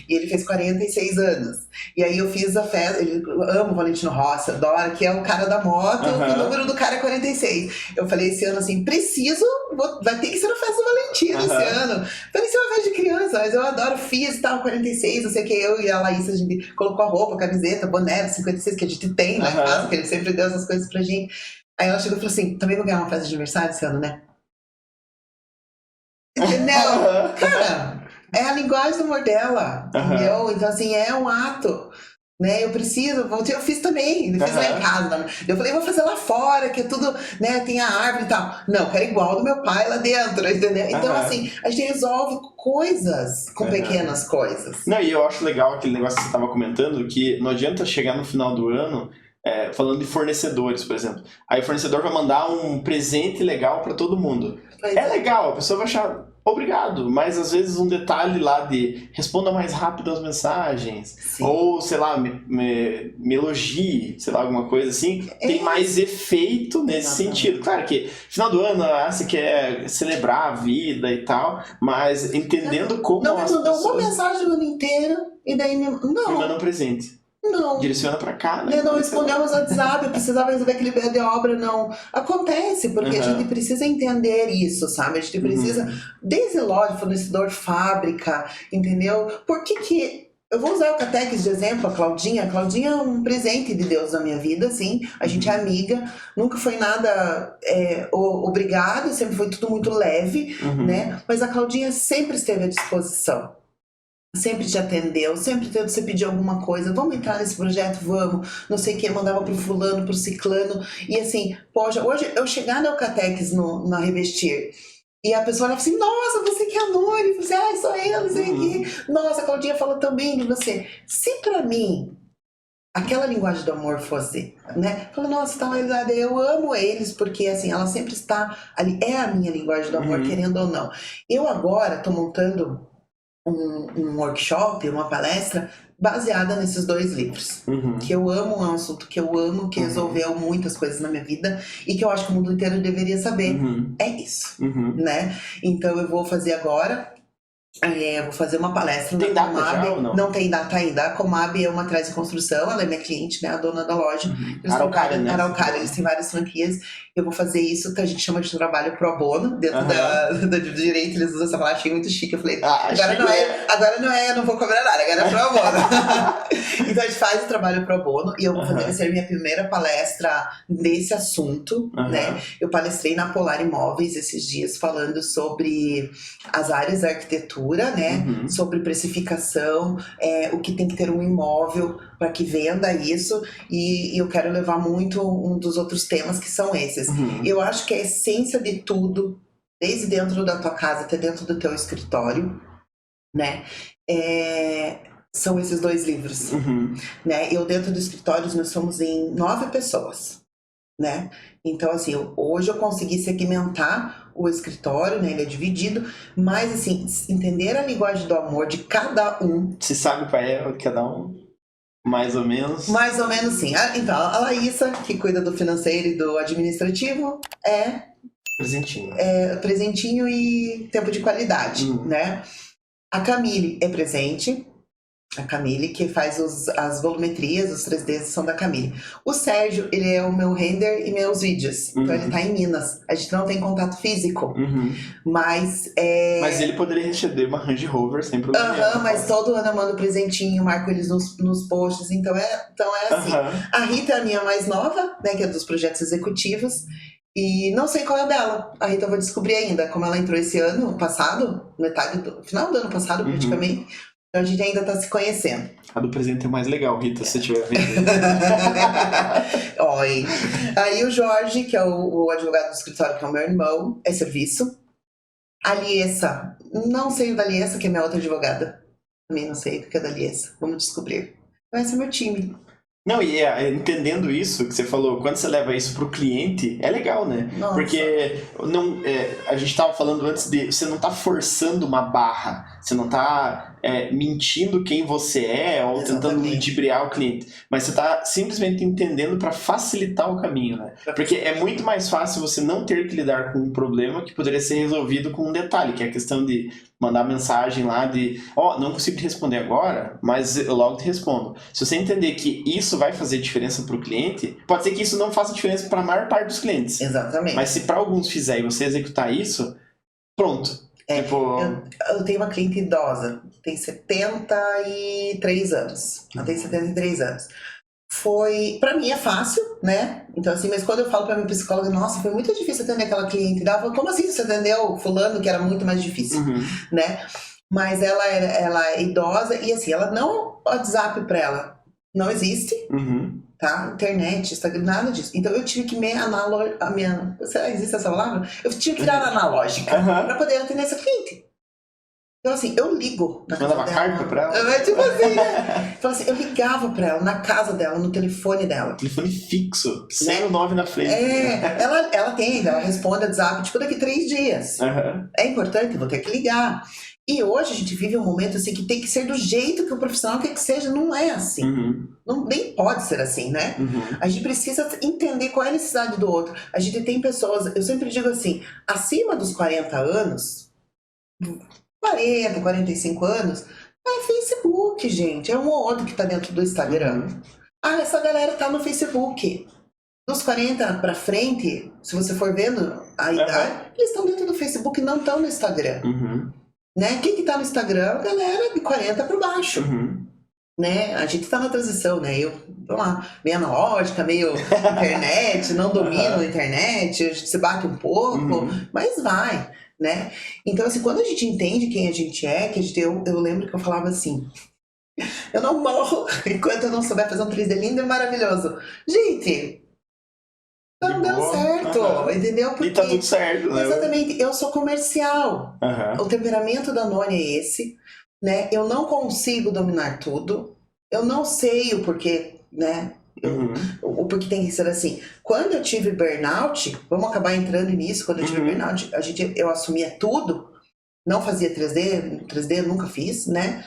E ele fez 46 anos. E aí eu fiz a festa. Ele ama o Valentino Rossi, adora, que é o cara da moto. O número do cara é 46. Eu falei esse ano assim: vai ter que ser na festa do Valentino esse ano. Falei, isso é uma festa de criança, mas eu adoro, fiz e tal, 46. Não sei o que. Eu e a Laís, a gente colocou a roupa, a camiseta, boné, 56, que a gente tem lá em casa, que ele sempre deu essas coisas pra gente. Aí ela chegou e falou assim, também vou ganhar uma festa de aniversário esse ano, né? Entendeu? Cara, é a linguagem do amor dela, entendeu? Então, assim, é um ato, né? Eu fiz também, eu fiz lá em casa. Eu falei, vou fazer lá fora, que é tudo, né? Tem a árvore e tal. Não, quero igual do meu pai lá dentro, entendeu? Então, assim, a gente resolve coisas com pequenas coisas. Não, e eu acho legal aquele negócio que você estava comentando, que não adianta chegar no final do ano... falando de fornecedores, por exemplo. Aí o fornecedor vai mandar um presente legal pra todo mundo. É legal, a pessoa vai achar obrigado, mas às vezes um detalhe lá de responda mais rápido as mensagens, ou sei lá, me elogie, sei lá, alguma coisa assim, tem mais efeito nesse sentido. Claro que final do ano você quer celebrar a vida e tal, mas entendendo como não as pessoas... uma mensagem o ano inteiro e daí me manda um presente. Não. Direciona pra cá, né? Não respondemos o WhatsApp, eu precisava resolver aquele BO de obra, não. Acontece, porque a gente precisa entender isso, sabe? A gente precisa, desde loja, fornecedor, fábrica, entendeu? Por que eu vou usar o Catex de exemplo, a Claudinha. A Claudinha é um presente de Deus na minha vida, assim. A gente é amiga, nunca foi nada obrigado, sempre foi tudo muito leve, né? Mas a Claudinha sempre esteve à disposição. Sempre te atendeu, sempre você pediu alguma coisa, vamos entrar nesse projeto, vamos, não sei o que, mandava pro fulano, pro ciclano, e assim, poxa, hoje eu chegar na Eucatex na Revestir, e a pessoa olha assim, nossa, você que é a Nori, você, sou eu, não sei o que, nossa, a Claudinha fala também de você. Se pra mim, aquela linguagem do amor fosse, né, fala, nossa, tá uma realidade, eu amo eles, porque assim, ela sempre está ali, é a minha linguagem do amor, querendo ou não. Eu agora tô montando um workshop, uma palestra baseada nesses 2 livros. Que eu amo, é um assunto que eu amo, que resolveu muitas coisas na minha vida e que eu acho que o mundo inteiro deveria saber. É isso, né? Então eu vou fazer agora. Vou fazer uma palestra na Comab. Já, ou não tem data ainda. A Comab é uma atrás de construção, ela é minha cliente, né? A dona da loja. Eles Araucária, né? Araucária, eles têm várias franquias. Eu vou fazer isso que a gente chama de trabalho pro bono, dentro do direito, eles usam essa palavra, achei muito chique. Eu falei, agora não é, eu não vou cobrar nada, agora é pro bono. Então a gente faz o trabalho pro bono e eu vou fazer, vai ser minha primeira palestra desse assunto, né? Eu palestrei na Polar Imóveis esses dias falando sobre as áreas da arquitetura, né? Sobre precificação, o que tem que ter um imóvel para que venda isso, e eu quero levar muito um dos outros temas que são esses. Eu acho que a essência de tudo, desde dentro da tua casa até dentro do teu escritório, né? São esses 2 livros. Né? Eu dentro do escritório, nós somos em 9 pessoas. né? Então, assim, hoje eu consegui segmentar o escritório, né? Ele é dividido, mas, assim, entender a linguagem do amor de cada um. Se sabe para ela, cada um, mais ou menos? Mais ou menos, sim. Então, a Laísa, que cuida do financeiro e do administrativo, presentinho. Presentinho e tempo de qualidade, né? A Camille é presente. A Camille, que faz as volumetrias, os 3Ds são da Camille. O Sérgio, ele é o meu render e meus vídeos. Então ele tá em Minas. A gente não tem contato físico. Mas Mas ele poderia receber uma Range Rover sem problema. Mas todo ano eu mando presentinho, marco eles nos posts. Então é assim. A Rita é a minha mais nova, né? Que é dos projetos executivos. E não sei qual é a dela. A Rita eu vou descobrir ainda. Como ela entrou esse ano passado, final do ano passado, praticamente. Então a gente ainda tá se conhecendo. A do presente é mais legal, Rita, se você estiver vendo. Oi. Aí o Jorge, que é o advogado do escritório, que é o meu irmão, é serviço. A Liessa, não sei o da Liessa, que é minha outra advogada. Também não sei o que é da Liessa. Vamos descobrir. Então esse é meu time. Não, e entendendo isso que você falou, quando você leva isso pro cliente, é legal, né? Nossa. Porque a gente tava falando antes de... Você não tá forçando uma barra, você não tá mentindo quem você é ou tentando ludibriar o cliente. Mas você tá simplesmente entendendo para facilitar o caminho, né? Porque é muito mais fácil você não ter que lidar com um problema que poderia ser resolvido com um detalhe, que é a questão de mandar mensagem lá de não consigo te responder agora, mas eu logo te respondo. Se você entender que isso vai fazer diferença para o cliente, pode ser que isso não faça diferença para a maior parte dos clientes. Exatamente. Mas se para alguns fizer e você executar isso, pronto. Eu tenho uma cliente idosa, tem 73 anos. Ela tem 73 anos. Pra mim é fácil, né? Então assim, mas quando eu falo pra minha psicóloga, nossa, foi muito difícil atender aquela cliente. Ela falou, como assim você atendeu fulano, que era muito mais difícil, né? Mas ela é idosa e assim, ela não, o WhatsApp pra ela não existe, tá? Internet, Instagram, nada disso. Então eu tive que será que existe essa palavra? Eu tive que tirar a analógica pra poder atender essa cliente. Então, assim, eu ligo na casa dela. Mandava carta pra ela? Tipo assim, né? Então, assim, eu ligava pra ela, na casa dela, no telefone dela. Telefone fixo, sem o 9 na frente. Ela responde o WhatsApp, tipo, daqui 3 dias. É importante, vou ter que ligar. E hoje a gente vive um momento, assim, que tem que ser do jeito que o profissional quer que seja. Não é assim. Nem pode ser assim, né? A gente precisa entender qual é a necessidade do outro. A gente tem pessoas, eu sempre digo assim, acima dos 40 anos... 40, 45 anos, é Facebook, gente. É um ou outro que tá dentro do Instagram. Essa galera tá no Facebook. Dos 40 pra frente, se você for vendo a idade, eles estão dentro do Facebook e não estão no Instagram. Né? Quem que tá no Instagram? A galera de 40 pra baixo. Né? A gente tá na transição, né? Eu, vamos lá, meio analógica, meio internet, não domino a internet, a gente se bate um pouco, mas vai. Né? Então, assim, quando a gente entende quem a gente é, eu lembro que eu falava assim, eu não morro enquanto eu não souber fazer um 3D lindo e maravilhoso. Gente, não deu certo, entendeu? Porque, e tá tudo certo, né? Exatamente, eu sou comercial. O temperamento da Noni é esse, né? Eu não consigo dominar tudo, eu não sei o porquê, né? O porquê tem que ser assim. Quando eu tive burnout, vamos acabar entrando nisso. Quando eu tive burnout, eu assumia tudo, não fazia 3D eu nunca fiz, né?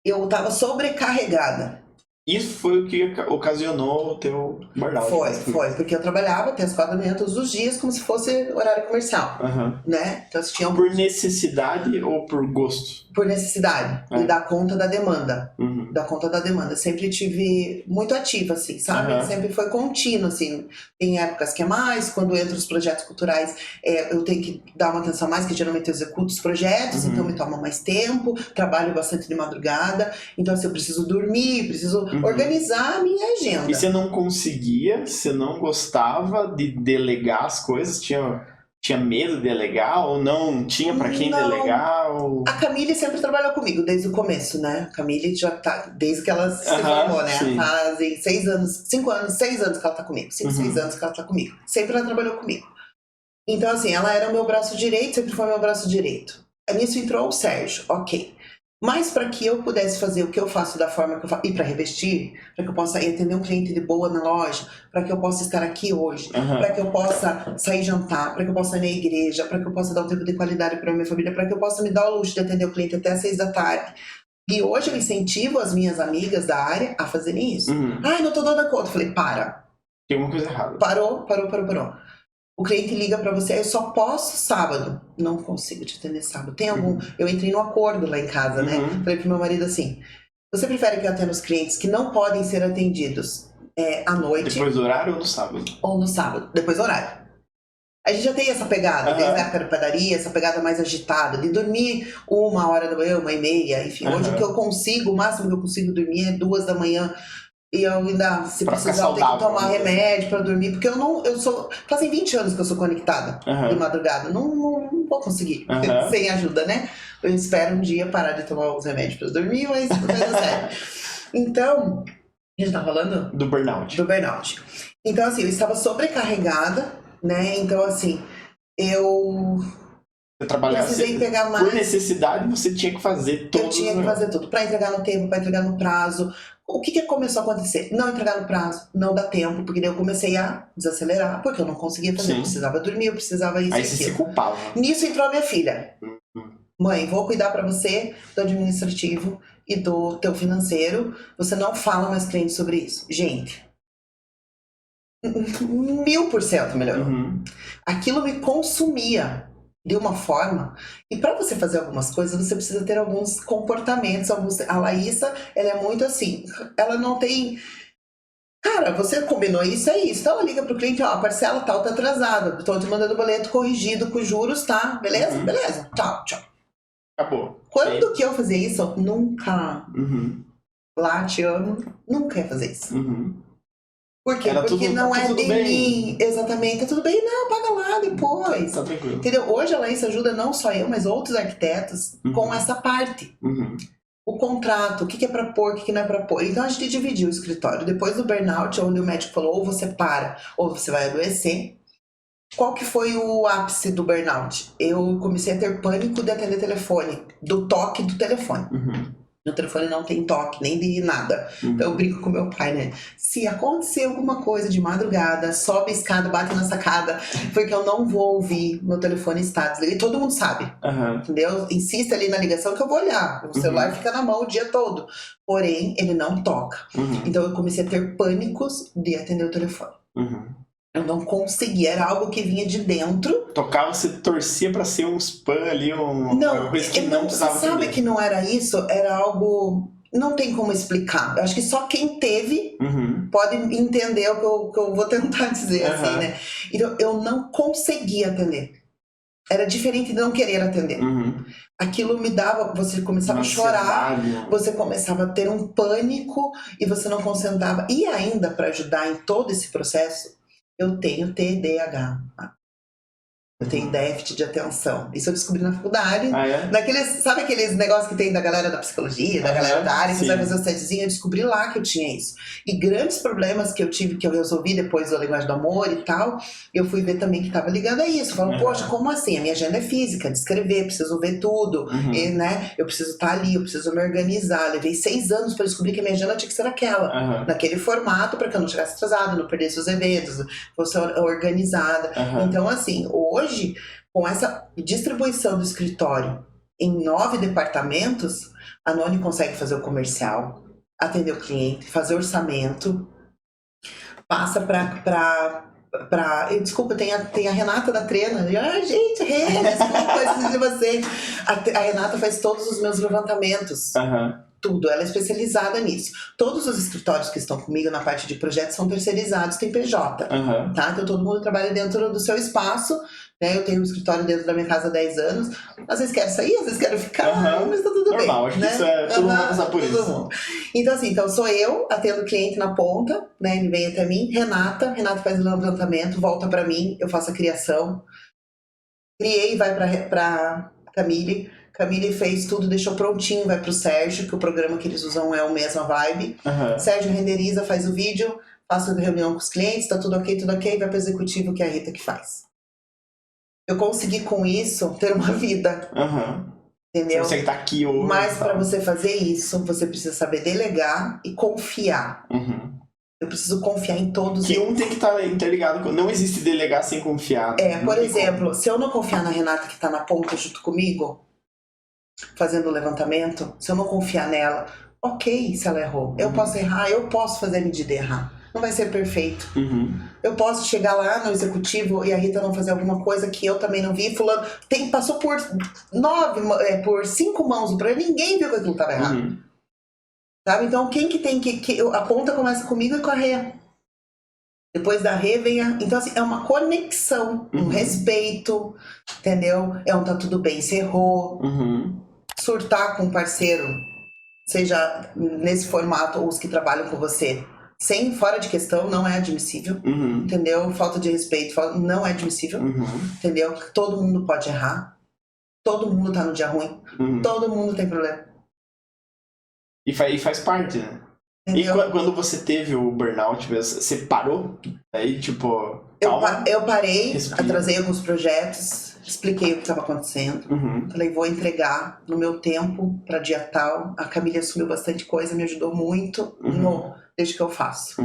Eu tava sobrecarregada. Isso foi o que ocasionou o teu burnout. Foi, porque eu trabalhava até as 4 da manhã todos os dias, como se fosse horário comercial, né? Então, por necessidade ou por gosto? Por necessidade, e dar conta da demanda. Dar conta da demanda. Sempre tive muito ativa, assim, sabe? Sempre foi contínuo, assim. Tem épocas que é mais, quando entro nos projetos culturais, eu tenho que dar uma atenção mais, que geralmente eu executo os projetos, então me toma mais tempo, trabalho bastante de madrugada, então assim, eu preciso dormir, preciso organizar a minha agenda. E você não conseguia, você não gostava de delegar as coisas? Tinha medo de delegar ou não tinha pra quem delegar? Ou... A Camille sempre trabalhou comigo desde o começo, né? A Camille já tá, desde que ela se formou, né? Fazem 6 anos que ela tá comigo. 6 anos que ela tá comigo. Sempre ela trabalhou comigo. Então, assim, ela era o meu braço direito, sempre foi meu braço direito. Nisso entrou o Sérgio, ok. Mas para que eu pudesse fazer o que eu faço da forma que eu faço, e para revestir, para que eu possa atender um cliente de boa na loja, para que eu possa estar aqui hoje, para que eu possa sair jantar, para que eu possa ir na igreja, para que eu possa dar um tempo de qualidade para minha família, para que eu possa me dar o luxo de atender o cliente até às 6 da tarde. E hoje eu incentivo as minhas amigas da área a fazerem isso. Ai, não tô dando conta. Eu falei, para. Tem uma coisa errada. Parou. O cliente liga pra você, eu só posso sábado. Não consigo te atender sábado. Tem algum... Eu entrei no acordo lá em casa, né? Falei pro meu marido assim, você prefere que eu atenda os clientes que não podem ser atendidos à noite? Depois do horário ou no sábado? Ou no sábado, depois do horário. A gente já tem essa pegada, desde a época da padaria, essa pegada mais agitada, de dormir 1h da manhã, 1h30, enfim. Hoje o que eu consigo, o máximo que eu consigo dormir é 2 da manhã. E eu ainda, se precisar, eu tenho que tomar remédio pra dormir, porque fazem 20 anos que eu sou conectada de madrugada. Não vou conseguir, sem ajuda, né? Eu espero um dia parar de tomar os remédios pra dormir, mas não vai dar certo. Então, a gente tá falando? Do burnout. Do burnout. Então, assim, eu estava sobrecarregada, né? Então, assim, eu precisei pegar mais. Por necessidade, você tinha que fazer tudo. Eu tinha que fazer tudo, pra entregar no tempo, pra entregar no prazo. O que começou a acontecer? Não entregar no prazo, não dá tempo, porque daí eu comecei a desacelerar, porque eu não conseguia fazer, eu precisava dormir, eu precisava isso. Aí você se culpava. Nisso entrou a minha filha. Mãe, vou cuidar pra você do administrativo e do teu financeiro, você não fala mais cliente sobre isso. Gente, 1000% melhorou. Aquilo me consumia de uma forma, e para você fazer algumas coisas, você precisa ter alguns comportamentos, a Laísa, ela é muito assim, ela não tem, cara, você combinou isso, é isso, então ela liga pro cliente, ó, a parcela tal tá atrasada, tô te mandando o boleto corrigido com juros, tá, beleza? Beleza, tchau. Acabou. Quando que eu fazia isso? Nunca. Lá, te amo, nunca ia fazer isso. Por quê? Porque não é de mim. Exatamente. Tá tudo bem? Não, paga lá depois. Tá tranquilo. Entendeu? Hoje a Laísa ajuda não só eu, mas outros arquitetos com essa parte. O contrato, o que é pra pôr, o que não é pra pôr. Então a gente dividiu o escritório. Depois do burnout, onde o médico falou, ou você para, ou você vai adoecer. Qual que foi o ápice do burnout? Eu comecei a ter pânico de atender telefone, do toque do telefone. Meu telefone não tem toque, nem de nada. Então eu brinco com meu pai, né? Se acontecer alguma coisa de madrugada, sobe a escada, bate na sacada, porque eu não vou ouvir, meu telefone está desligado. E todo mundo sabe, entendeu? Insiste ali na ligação que eu vou olhar. O celular fica na mão o dia todo. Porém, ele não toca. Então eu comecei a ter pânicos de atender o telefone. Eu não conseguia, era algo que vinha de dentro. Tocava, você torcia pra ser um spam ali, uma coisa que não precisava. Você sabe que não era isso? Era algo... Não tem como explicar. Eu acho que só quem teve pode entender o que eu vou tentar dizer, assim, né? Então, eu não conseguia atender. Era diferente de não querer atender. Aquilo me dava... Você começava a chorar, você começava a ter um pânico e você não concentrava. E ainda, para ajudar em todo esse processo, eu tenho TDAH. Eu tenho déficit de atenção. Isso eu descobri na faculdade. Sabe aqueles negócios que tem da galera da psicologia, da galera da área, que você vai fazer o testezinho? Eu descobri lá que eu tinha isso. E grandes problemas que eu tive, que eu resolvi depois da linguagem do amor e tal, eu fui ver também que estava ligado a isso. Falando, poxa, como assim? A minha agenda é física, de escrever, preciso ver tudo, e, né? Eu preciso estar ali, eu preciso me organizar. Levei 6 anos para descobrir que a minha agenda tinha que ser aquela, naquele formato, para que eu não chegasse atrasado, não perdesse os eventos, fosse organizada. Então, assim, hoje, com essa distribuição do escritório em 9 departamentos, a Noni consegue fazer o comercial, atender o cliente, fazer orçamento, passa desculpa, tem a Renata da Trena. Gente, desculpa, esqueci de você. A Renata faz todos os meus levantamentos. Tudo, ela é especializada nisso. Todos os escritórios que estão comigo na parte de projetos são terceirizados, tem PJ, tá? Então todo mundo trabalha dentro do seu espaço, né? Eu tenho um escritório dentro da minha casa há 10 anos, às vezes quero sair, às vezes quero ficar, mas tá tudo bem. Normal, acho que isso é, todo mundo vai passar por isso. Então assim, sou eu, atendo o cliente na ponta, né? Ele vem até mim, Renata faz o levantamento, volta pra mim, eu faço a criação. Criei, vai pra Camille fez tudo, deixou prontinho, vai pro Sérgio, que o programa que eles usam é o mesma vibe. Sérgio renderiza, faz o vídeo, faço a reunião com os clientes, tá tudo ok, vai pro executivo, que é a Rita que faz. Eu consegui com isso ter uma vida. Entendeu? Você tá aqui hoje. Mas para você fazer isso, você precisa saber delegar e confiar. Eu preciso confiar em todos eles. Que um tem que estar interligado com... Não existe delegar sem confiar. Por exemplo, se eu não confiar na Renata que tá na ponta junto comigo, fazendo o levantamento, se eu não confiar nela, ok, se ela errou. Eu posso errar, eu posso fazer a medida errar. Não vai ser perfeito. Eu posso chegar lá no executivo e a Rita não fazer alguma coisa que eu também não vi. Fulano passou por 5 mãos, ninguém viu que aquilo estava errado. Sabe? Então, quem que tem que... A ponta começa comigo e com a Rê. Depois da Rê vem a... Então, assim, é uma conexão, um respeito, entendeu? Tá tudo bem, se errou. Surtar com um parceiro, seja nesse formato ou os que trabalham com você, fora de questão, não é admissível, entendeu? Falta de respeito não é admissível, entendeu? Todo mundo pode errar, todo mundo tá no dia ruim, todo mundo tem problema. E faz parte, né? Entendeu? E quando você teve o burnout, você parou? Aí, tipo, calma, eu parei, atrasei alguns projetos, expliquei o que estava acontecendo. Falei, vou entregar no meu tempo para dia tal. A Camila assumiu bastante coisa, me ajudou muito. Deixa que eu faço.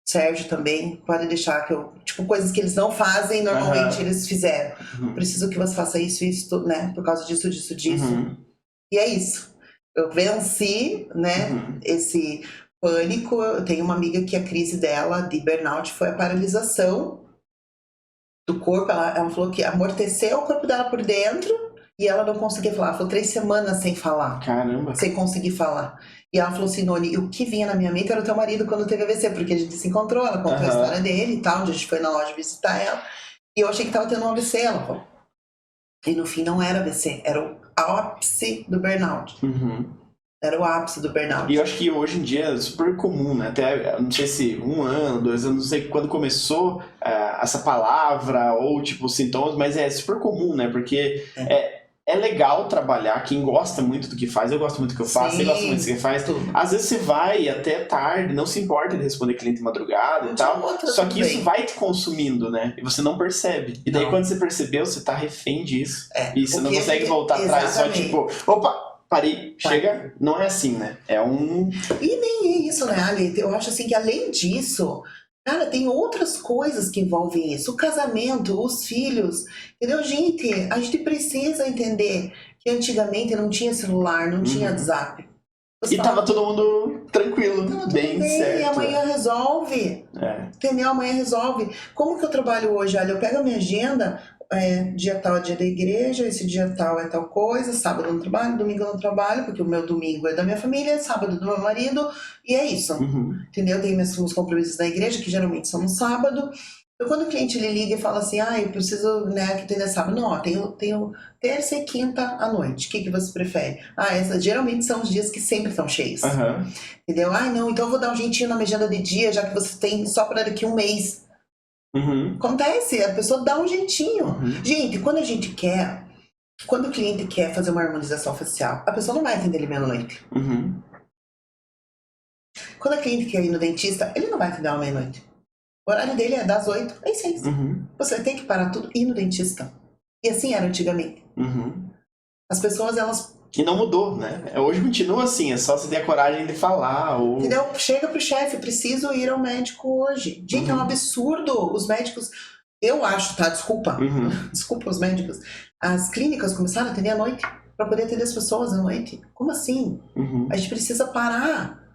Sérgio também, pode deixar que eu... Tipo, coisas que eles não fazem, normalmente eles fizeram. Preciso que você faça isso, né? Por causa disso. E é isso. Eu venci, né? Esse pânico. Eu tenho uma amiga que a crise dela, de burnout, foi a paralisação do corpo. Ela falou que amorteceu o corpo dela por dentro e ela não conseguia falar. Ela falou 3 semanas sem falar. Caramba. Sem conseguir falar. E ela falou assim, Noni, o que vinha na minha mente era o teu marido quando teve AVC, porque a gente se encontrou, ela contou a história dele e tal, onde a gente foi na loja visitar ela. E eu achei que tava tendo um AVC, ela falou. E no fim não era AVC, era o ápice do burnout. Era o ápice do burnout. E eu acho que hoje em dia é super comum, né? Até, não sei se 1 ano, 2 anos, não sei quando começou essa palavra ou, tipo, sintomas, mas é super comum, né? Porque é legal trabalhar, quem gosta muito do que faz, eu gosto muito do que eu faço, você gosta muito do que faz. Às vezes você vai até tarde, não se importa de responder cliente de madrugada e tal, só que isso vai te consumindo, né? E você não percebe. E daí quando você percebeu, você tá refém disso. E você não consegue voltar atrás, só tipo, opa, parei, chega, não é assim, né? É um... E nem é isso, né, Ali? Eu acho assim que além disso, cara, tem outras coisas que envolvem isso. O casamento, os filhos, entendeu? Gente, a gente precisa entender que antigamente não tinha celular, não tinha WhatsApp. E tava todo mundo tranquilo, tava bem certo. E amanhã resolve. Entendeu? Amanhã resolve. Como que eu trabalho hoje? Olha, eu pego a minha agenda... dia tal é dia da igreja, esse dia tal é tal coisa, sábado eu não trabalho, domingo eu não trabalho, porque o meu domingo é da minha família, sábado é do meu marido, e é isso, entendeu? Tenho meus compromissos da igreja, que geralmente são no sábado. Então, quando o cliente ele liga e fala assim, eu preciso, né, que tenha sábado, não, tenho terça e quinta à noite, o que você prefere? Geralmente são os dias que sempre estão cheios, entendeu? Não, então eu vou dar um jeitinho na minha agenda de dia, já que você tem só para daqui 1 mês. Acontece, a pessoa dá um jeitinho. Gente, quando o cliente quer fazer uma harmonização facial, a pessoa não vai atender ele meia-noite. Quando a cliente quer ir no dentista, ele não vai atender à meia-noite. O horário dele é das 8 às 6. Você tem que parar tudo e ir no dentista. E assim era antigamente. As pessoas, elas... Que não mudou, né? Hoje continua assim, é só você ter a coragem de falar. Ou... Entendeu? Chega pro chefe, preciso ir ao médico hoje. Gente, é um absurdo. Os médicos, eu acho, tá? Desculpa. Desculpa os médicos. As clínicas começaram a atender à noite, para poder atender as pessoas à noite. Como assim? A gente precisa parar.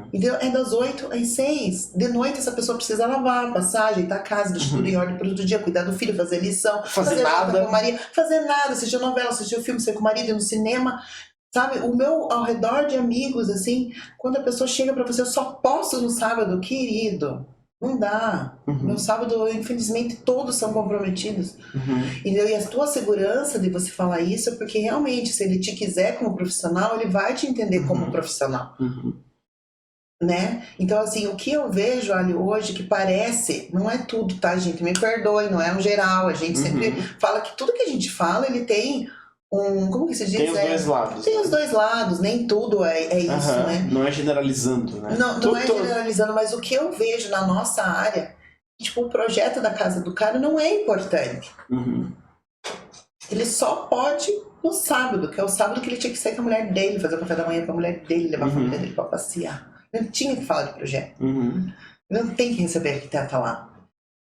Entendeu? É das 8 às 6. De noite essa pessoa precisa lavar, passar, ajeitar a casa, deixar tudo em ordem para outro dia, cuidar do filho, fazer lição, fazer nada com a Maria, fazer nada, assistir novela, assistir filme, sair com o marido, ir no cinema. Sabe, o meu ao redor de amigos, assim, quando a pessoa chega pra você, eu só posso no sábado, querido, não dá. Meu sábado, infelizmente, todos são comprometidos. E a tua segurança de você falar isso é porque realmente, se ele te quiser como profissional, ele vai te entender como profissional. Né? Então, assim, o que eu vejo ali hoje, que parece, não é tudo, tá, gente? Me perdoe, não é um geral. A gente sempre fala que tudo que a gente fala, ele tem como que se diz? Tem os dois lados. Tem os dois lados, nem tudo é isso, né? Não é generalizando, né? Não é generalizando, mas o que eu vejo na nossa área, tipo, o projeto da casa do cara não é importante. Ele só pode no sábado, que é o sábado que ele tinha que sair com a mulher dele, fazer o café da manhã com a mulher dele, levar a família dele pra passear. Ele não tinha que falar de projeto. Ele não tem que receber arquiteta lá.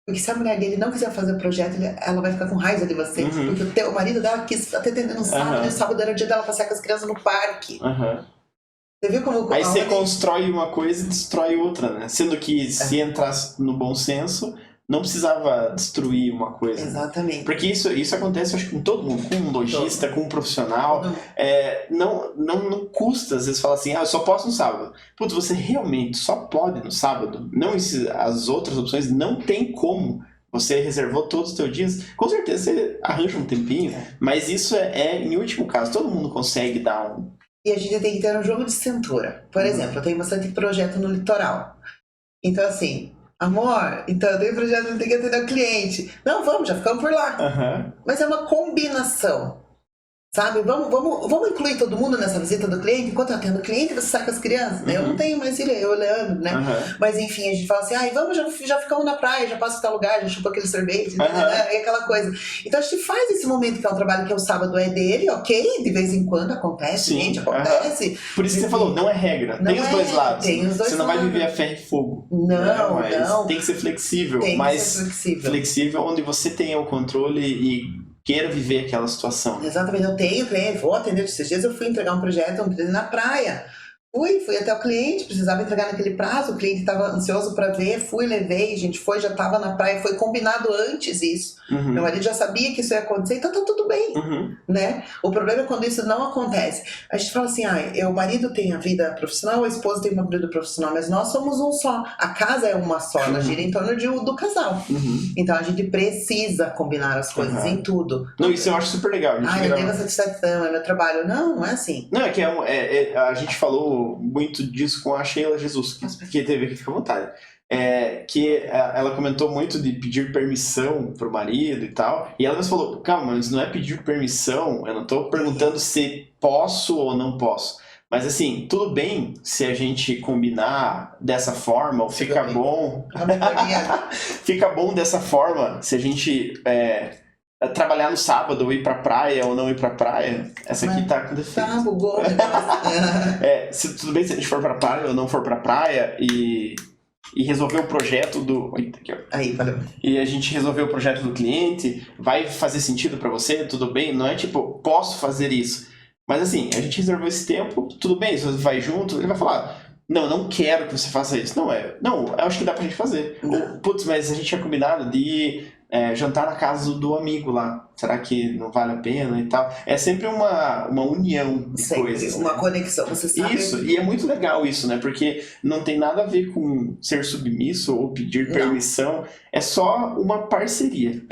Porque se a mulher dele não quiser fazer o projeto, ela vai ficar com raiva de você. Porque o marido dela quis até atender no sábado, e o sábado era o dia dela passear com as crianças no parque. Você viu como... Aí você constrói uma coisa e destrói outra, né? Sendo que se entrasse no bom senso, não precisava destruir uma coisa. Exatamente. Né? Porque isso acontece, eu acho, com todo mundo, com um lojista, com um profissional. Não custa, às vezes, falar assim, eu só posso no sábado. Putz, você realmente só pode no sábado? Não, as outras opções não tem como. Você reservou todos os seus dias, com certeza você arranja um tempinho, mas isso é em último caso, todo mundo consegue dar um... E a gente tem que ter um jogo de cintura. Por exemplo, eu tenho bastante projeto no litoral. Então, assim... Amor, então eu tenho projeto, não tem que atender o cliente. Não, vamos, já ficamos por lá. Mas é uma combinação. Sabe? Vamos incluir todo mundo nessa visita do cliente? Enquanto eu atendo o cliente, você sai com as crianças. Eu não tenho mais filha, eu e o Leandro, né? Mas enfim, a gente fala assim, vamos, já ficamos na praia, já passa em tal lugar, já chupa aquele sorvete, né? E aquela coisa. Então a gente faz esse momento que é um trabalho que é o sábado é dele, ok? De vez em quando acontece, gente, acontece. Por isso que você falou, não é regra. Não tem os dois lados. Tem os dois lados. Você não vai viver a ferro e fogo. Não. Tem que ser flexível. Flexível, onde você tenha o controle e queira viver aquela situação. Exatamente, eu tenho cliente, vou atender. Esses dias eu fui entregar um projeto na praia. Fui até o cliente, precisava entregar naquele prazo, o cliente estava ansioso para ver, levei, a gente foi, já estava na praia, foi combinado antes isso. Meu marido já sabia que isso ia acontecer, então tá tudo bem, né? O problema é quando isso não acontece. A gente fala assim, o marido tem a vida profissional, a esposa tem uma vida profissional, mas nós somos um só. A casa é uma só, ela gira em torno do casal. Então a gente precisa combinar as coisas em tudo. Não, isso eu acho super legal. Eu tenho essa satisfação, é meu trabalho. Não é assim. Não, é que a gente falou muito disso com a Sheila Jesus, que teve aqui, fica à vontade. Que ela comentou muito de pedir permissão pro marido e tal, e ela mesmo falou, calma, mas não é pedir permissão, eu não tô perguntando se posso ou não posso, mas assim, tudo bem se a gente combinar dessa forma, ou fica bom fica bom dessa forma, se a gente trabalhar no sábado, ou ir pra praia ou não ir pra praia. Essa aqui tá com defeito. Tá, bugou. Tudo bem se a gente for pra praia ou não for pra praia e resolver o projeto do... Aqui, ó. Aí, valeu. E a gente resolver o projeto do cliente, vai fazer sentido pra você? Tudo bem? Não é tipo, posso fazer isso. Mas assim, a gente reservou esse tempo, tudo bem, se você vai junto, ele vai falar... Não, eu não quero que você faça isso. Não, eu acho que dá pra gente fazer. Putz, mas a gente tinha combinado de jantar na casa do amigo lá. Será que não vale a pena e tal? É sempre uma união de coisas. Uma conexão, você sabe. Isso, e é muito legal isso, né? Porque não tem nada a ver com ser submisso ou pedir permissão. É só uma parceria.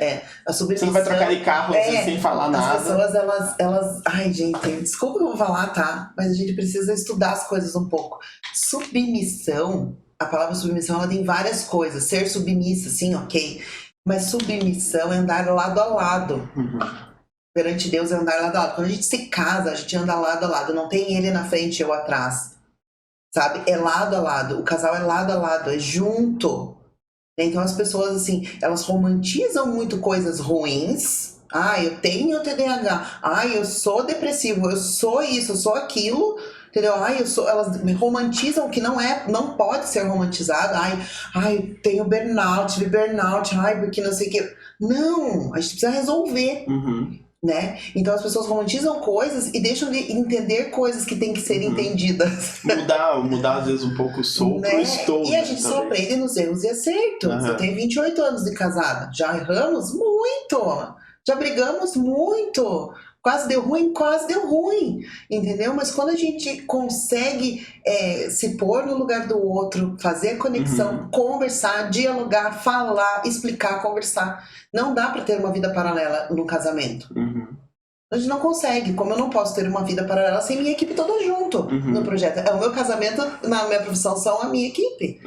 A submissão... Você não vai trocar de carro sem falar nada. As pessoas, elas... Ai, gente, desculpa que eu vou falar, tá? Mas a gente precisa estudar as coisas um pouco. Submissão, a palavra submissão, ela tem várias coisas. Ser submissa, sim, ok. Mas submissão é andar lado a lado. Perante Deus é andar lado a lado. Quando a gente se casa, a gente anda lado a lado. Não tem ele na frente e eu atrás. Sabe? É lado a lado. O casal é lado a lado. É junto. Então as pessoas, assim, elas romantizam muito coisas ruins. Eu tenho TDAH. Eu sou depressivo. Eu sou isso, eu sou aquilo. Entendeu? Elas romantizam o que não pode ser romantizado. Tenho burnout, tive burnout, porque não sei o que. Não, a gente precisa resolver. Né? Então as pessoas romantizam coisas e deixam de entender coisas que têm que ser entendidas. Mudar às vezes um pouco o sou pro estou. E a gente só aprende nos erros e acertos. Eu tenho 28 anos de casada. Já erramos muito. Já brigamos muito. Quase deu ruim, entendeu? Mas quando a gente consegue se pôr no lugar do outro, fazer conexão, conversar, dialogar, falar, explicar, conversar, não dá pra ter uma vida paralela no casamento. A gente não consegue, como eu não posso ter uma vida paralela sem minha equipe toda junto no projeto. O meu casamento, na minha profissão, são a minha equipe.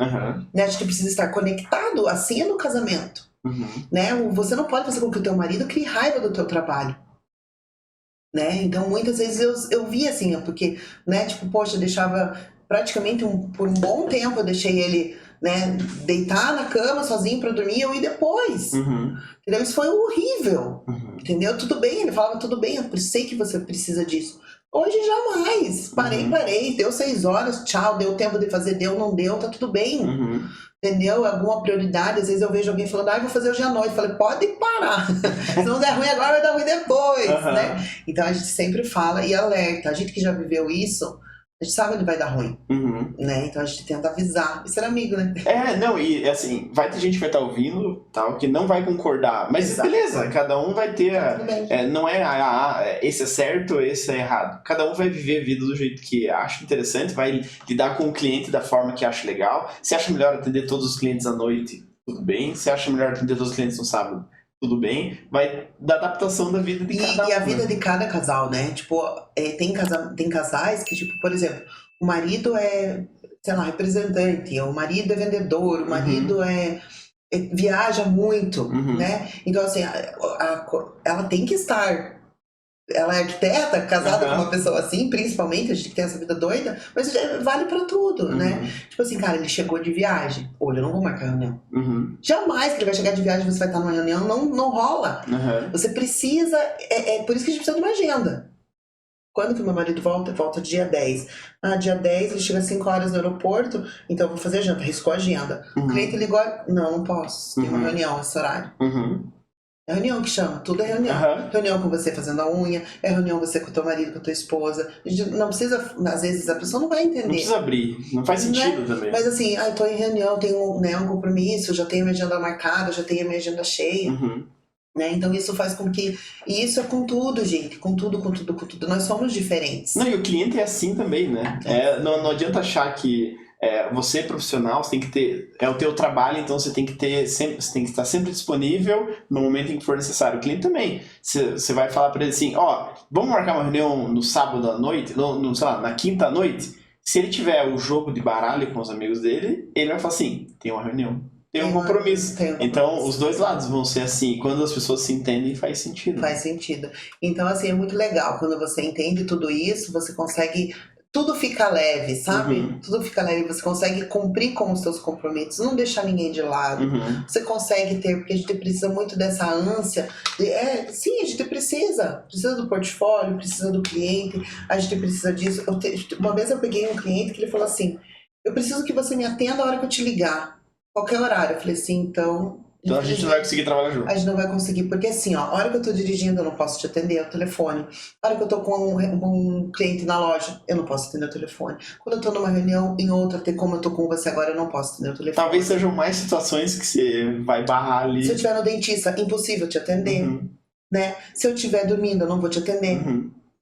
Né? A gente precisa estar conectado, assim é no casamento. Né? Você não pode fazer com que o teu marido crie raiva do teu trabalho. Né? Então muitas vezes eu via assim, porque, né, tipo, poxa, eu deixava praticamente por um bom tempo, eu deixei ele né? Deitar na cama sozinho pra dormir e eu ir depois. Entendeu? Isso foi horrível. Entendeu? Tudo bem, ele falava, tudo bem, eu sei que você precisa disso. Hoje jamais. Parei. Deu 6 horas, tchau, deu tempo de fazer, deu, não deu, tá tudo bem. Entendeu? Alguma prioridade, às vezes eu vejo alguém falando, vou fazer hoje à noite. Eu falei, pode parar. Se não der ruim agora, vai dar ruim depois, né? Então a gente sempre fala e alerta. A gente que já viveu isso, a gente sabe onde vai dar ruim, né? Então a gente tenta avisar. E ser amigo, né? E assim, vai ter gente que vai estar ouvindo, tal, que não vai concordar. Mas beleza, cada um vai ter... não é esse é certo, esse é errado. Cada um vai viver a vida do jeito que acha interessante, vai lidar com o cliente da forma que acha legal. Se acha melhor atender todos os clientes à noite, tudo bem. Se acha melhor atender todos os clientes no sábado, tudo bem, vai da adaptação da vida de cada um. E a vida de cada casal, né? Tipo, tem casais que, tipo, por exemplo, o marido é, sei lá, representante, o marido é vendedor, o marido viaja muito, né? Então, assim, ela tem que estar... Ela é arquiteta, casada com uma pessoa assim, principalmente, a gente tem essa vida doida, mas vale pra tudo, né? Tipo assim, cara, ele chegou de viagem. Olha, eu não vou marcar reunião. Jamais que ele vai chegar de viagem, você vai estar numa reunião, não rola. Você precisa, por isso que a gente precisa de uma agenda. Quando que meu marido volta? Volta dia 10. Dia 10 ele chega às 5 horas no aeroporto, então eu vou fazer janta, riscou a agenda. O cliente ligou, não posso, tem uma reunião nesse horário. É reunião que chama, tudo é reunião. Reunião com você fazendo a unha, é reunião você com o teu marido, com a tua esposa. A gente não precisa, às vezes a pessoa não vai entender. Não precisa abrir, não faz sentido também. Mas assim, eu tô em reunião, tenho um compromisso, já tenho a minha agenda marcada, já tenho a minha agenda cheia. Né? Então isso faz com que... E isso é com tudo, gente, com tudo. Nós somos diferentes. Não, e o cliente é assim também, né? Não adianta achar que... você profissional, você tem que ter, é o teu trabalho, então você tem que ter sempre, você tem que estar sempre disponível no momento em que for necessário. O cliente também, você vai falar para ele assim, vamos marcar uma reunião no sábado à noite, sei lá, na quinta à noite. Se ele tiver o jogo de baralho com os amigos dele, ele vai falar assim, tem uma reunião, tem um compromisso. Então os dois lados vão ser assim, quando as pessoas se entendem, faz sentido. Faz sentido. Então assim, é muito legal, quando você entende tudo isso, você consegue... Tudo fica leve, sabe? Tudo fica leve. Você consegue cumprir com os seus compromissos, não deixar ninguém de lado. Você consegue ter, porque a gente precisa muito dessa ânsia. Sim, a gente precisa do portfólio, precisa do cliente, a gente precisa disso. Uma vez eu peguei um cliente que ele falou assim, eu preciso que você me atenda a hora que eu te ligar. Qualquer horário. Eu falei assim, então a gente não vai conseguir trabalhar junto. A gente não vai conseguir, porque assim, a hora que eu tô dirigindo eu não posso te atender ao telefone. A hora que eu tô com um cliente na loja, eu não posso atender o telefone. Quando eu tô numa reunião, em outra, como eu tô com você agora, eu não posso atender o telefone. Talvez sejam mais situações que você vai barrar ali. Se eu estiver no dentista, impossível te atender, né? Se eu estiver dormindo, eu não vou te atender.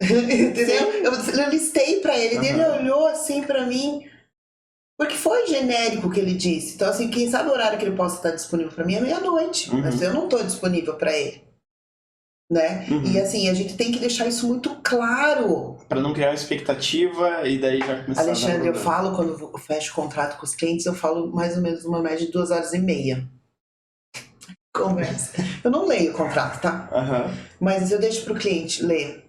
Entendeu? Eu listei pra ele, ele olhou assim pra mim... Porque foi genérico o que ele disse. Então, assim, quem sabe o horário que ele possa estar disponível para mim é meia-noite. Mas eu não estou disponível para ele. Né? E, assim, a gente tem que deixar isso muito claro. Para não criar uma expectativa e daí já começar Alexandre, eu falo, quando eu fecho contrato com os clientes, eu falo mais ou menos uma média de 2h30. Conversa. Eu não leio o contrato, tá? Mas eu deixo para o cliente ler.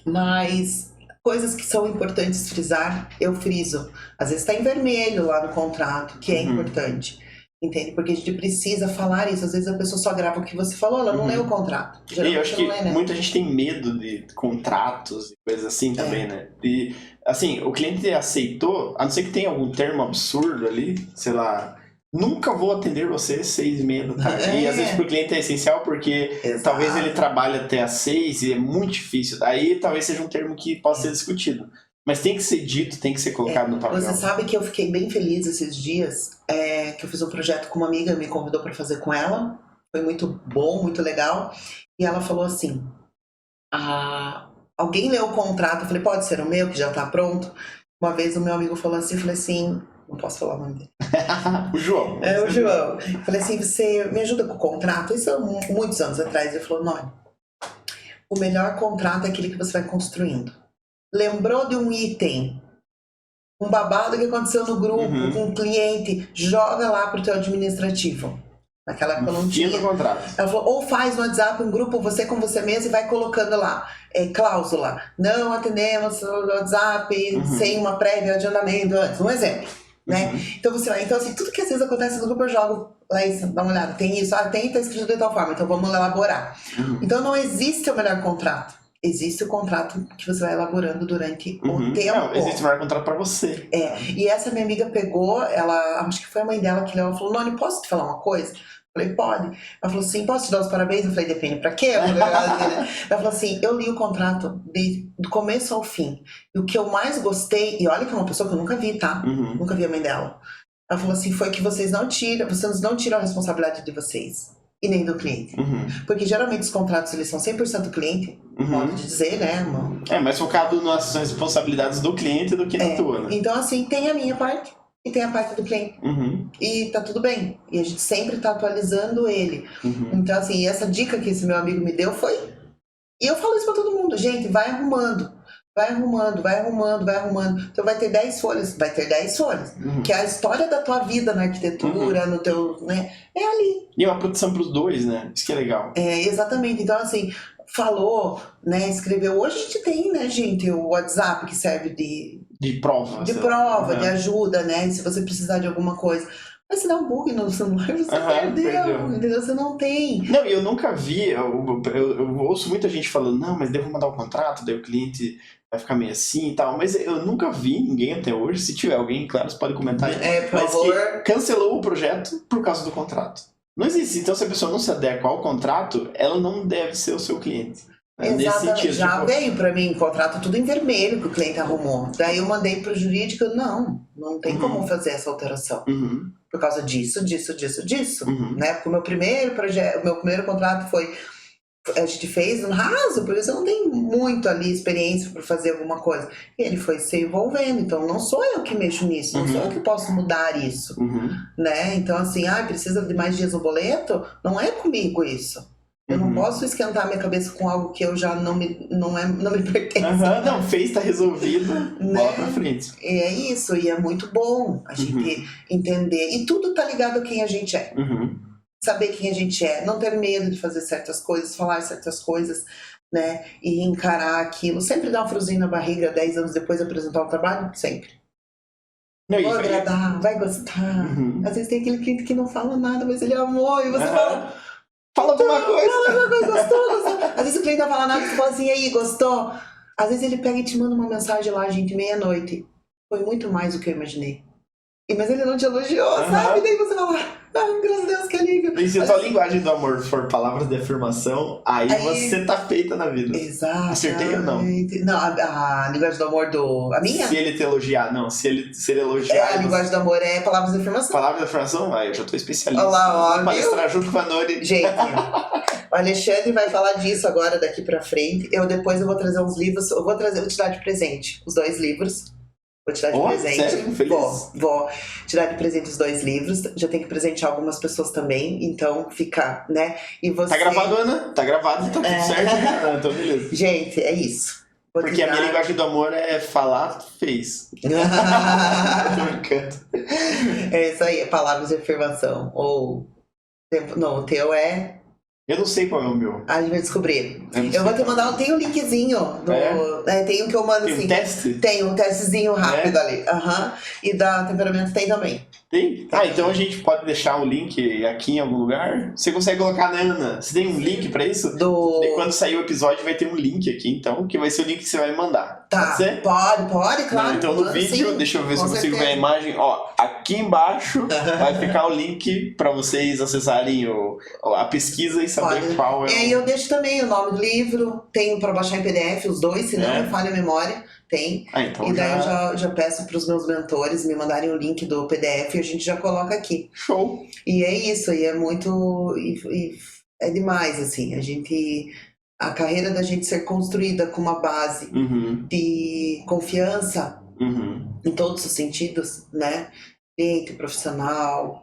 Mas... coisas que são importantes frisar, eu friso. Às vezes está em vermelho lá no contrato, que é importante. Entende? Porque a gente precisa falar isso. Às vezes a pessoa só grava o que você falou, ela não lê o contrato. E eu acho que muita gente tem medo de contratos e coisas assim também, né? E, assim, o cliente aceitou, a não ser que tenha algum termo absurdo ali, sei lá... Nunca vou atender você às 6h30 da tarde. E às vezes pro cliente é essencial porque talvez ele trabalhe até às 6 e é muito difícil. Aí talvez seja um termo que possa ser discutido. Mas tem que ser dito, tem que ser colocado no papel. Você sabe que eu fiquei bem feliz esses dias, que eu fiz um projeto com uma amiga, me convidou para fazer com ela. Foi muito bom, muito legal. E ela falou assim, alguém leu o contrato? Eu falei, pode ser o meu, que já tá pronto? Uma vez o meu amigo falou assim, eu falei assim... Não posso falar o nome dele. O João. O João. Falei assim, você me ajuda com o contrato? Isso há muitos anos atrás. Ele falou, não, o melhor contrato é aquele que você vai construindo. Lembrou de um item, um babado que aconteceu no grupo, com um cliente, joga lá pro teu administrativo. Naquela época eu não tinha. Contrato. Ela falou, ou faz no WhatsApp um grupo, você com você mesmo, e vai colocando lá, cláusula. Não atendemos o WhatsApp sem uma prévia agendamento antes. Um exemplo. né? Então você vai, então assim, tudo que às vezes acontece no grupo eu jogo, Laís, dá uma olhada, tem isso, tá escrito de tal forma, então vamos elaborar. Então não existe o melhor contrato. Existe o contrato que você vai elaborando durante o tempo. Não, existe o melhor contrato pra você. E essa minha amiga pegou, acho que foi a mãe dela que leu, ela falou, Noni, posso te falar uma coisa? Eu falei, pode. Ela falou assim, posso te dar os parabéns? Eu falei, depende pra quê? Ela falou assim, eu li o contrato do começo ao fim. E o que eu mais gostei, e olha que é uma pessoa que eu nunca vi, tá? Nunca vi a mãe dela. Ela falou assim, foi que vocês não tiram a responsabilidade de vocês. E nem do cliente. Porque geralmente os contratos, eles são 100% cliente, modo de dizer, né? Mais focado nas responsabilidades do cliente do que na tua, né? Então assim, tem a minha parte. E tem a parte do cliente. E tá tudo bem. E a gente sempre tá atualizando ele. Então, assim, essa dica que esse meu amigo me deu foi... E eu falo isso pra todo mundo. Gente, vai arrumando. Vai arrumando, vai arrumando, vai arrumando. Então vai ter 10 folhas. Vai ter 10 folhas. Que é a história da tua vida na arquitetura, no teu... né? É ali. E é uma produção pros dois, né? Isso que é legal. Exatamente. Então, assim... Falou, né, escreveu. Hoje a gente tem, né, gente, o WhatsApp que serve de prova. De ajuda, né? Se você precisar de alguma coisa. Mas se dá um bug no celular, você perdeu. Entendeu? Você não tem. Não, eu nunca vi. Eu ouço muita gente falando, não, mas devo mandar um contrato, daí o cliente vai ficar meio assim e tal. Mas eu nunca vi ninguém até hoje. Se tiver alguém, claro, você pode comentar aí. Por favor. Que cancelou o projeto por causa do contrato. Não existe. Então, se a pessoa não se adequa ao contrato, ela não deve ser o seu cliente. Exatamente. Já veio pra mim contrato tudo em vermelho que o cliente arrumou. Daí eu mandei pro jurídico, não tem como fazer essa alteração. Por causa disso, né? Porque o meu primeiro contrato foi... A gente fez no raso, por isso eu não tenho muito ali experiência para fazer alguma coisa. E ele foi se envolvendo, então não sou eu que mexo nisso, não sou eu que posso mudar isso, né? Então assim, precisa de mais dias no boleto? Não é comigo isso. Eu não posso esquentar minha cabeça com algo que eu já não me pertence. Não, fez, tá resolvido, bola pra frente. E é isso, e é muito bom a gente entender. E tudo tá ligado a quem a gente é. Saber quem a gente é, não ter medo de fazer certas coisas, falar certas coisas, né? E encarar aquilo. Sempre dar um friozinho na barriga 10 anos depois de apresentar o trabalho? Sempre. Vai agradar, vai gostar. Às vezes tem aquele cliente que não fala nada, mas ele amou e você fala alguma coisa. Gostou. Às vezes o cliente não fala nada e você fala assim, e aí, gostou? Às vezes ele pega e te manda uma mensagem lá, gente, meia-noite. Foi muito mais do que eu imaginei. Mas ele não te elogiou, sabe? Daí você fala, graças a Deus, que alívio. E se a tua linguagem do amor for palavras de afirmação, aí você tá feita na vida. Exato. Acertei ou não? Não, a linguagem do amor a minha? Se ele te elogiar, não. Se ele elogiar... A linguagem do amor é palavras de afirmação. Palavras de afirmação? Eu já tô especialista. Olha lá, vou palestrar junto com a Nori. Gente, o Alexandre vai falar disso agora, daqui pra frente. Depois eu vou trazer uns livros. Eu vou te dar de presente os 2 livros. Vou te dar de presente. Sério? Feliz. Vou te dar de presente os 2 livros. Já tenho que presentear algumas pessoas também. Então fica, né? E você... Tá gravado, Ana? Tá gravado, tá tudo certo. Então beleza. Gente, é isso. Porque a minha linguagem do amor é falar, fez. Tô brincando. É isso aí, palavras de afirmação. Não, o teu é... Eu não sei qual é o meu. A gente vai descobrir. Eu vou te mandar, tem um linkzinho. Tem um que eu mando tem assim. Tem um teste? Tem um testezinho rápido ali. E da temperamento tem também. Tem? Então a gente pode deixar o link aqui em algum lugar? Você consegue colocar na Ana? Você tem um link pra isso? E quando sair o episódio vai ter um link aqui, então, que vai ser o link que você vai me mandar. Tá, pode ser? Pode, claro. Então no vídeo, sim, deixa eu ver se eu consigo ver a imagem. Aqui embaixo vai ficar o link pra vocês acessarem a pesquisa e saber qual é. E aí eu deixo também o nome do livro, tenho pra baixar em PDF os 2, senão me falha a memória. Tem. Então e daí eu já peço pros meus mentores me mandarem o link do PDF e a gente já coloca aqui. Show! E é isso, e é muito... é demais, assim, a carreira da gente ser construída com uma base de confiança em todos os sentidos, né? Cliente, profissional,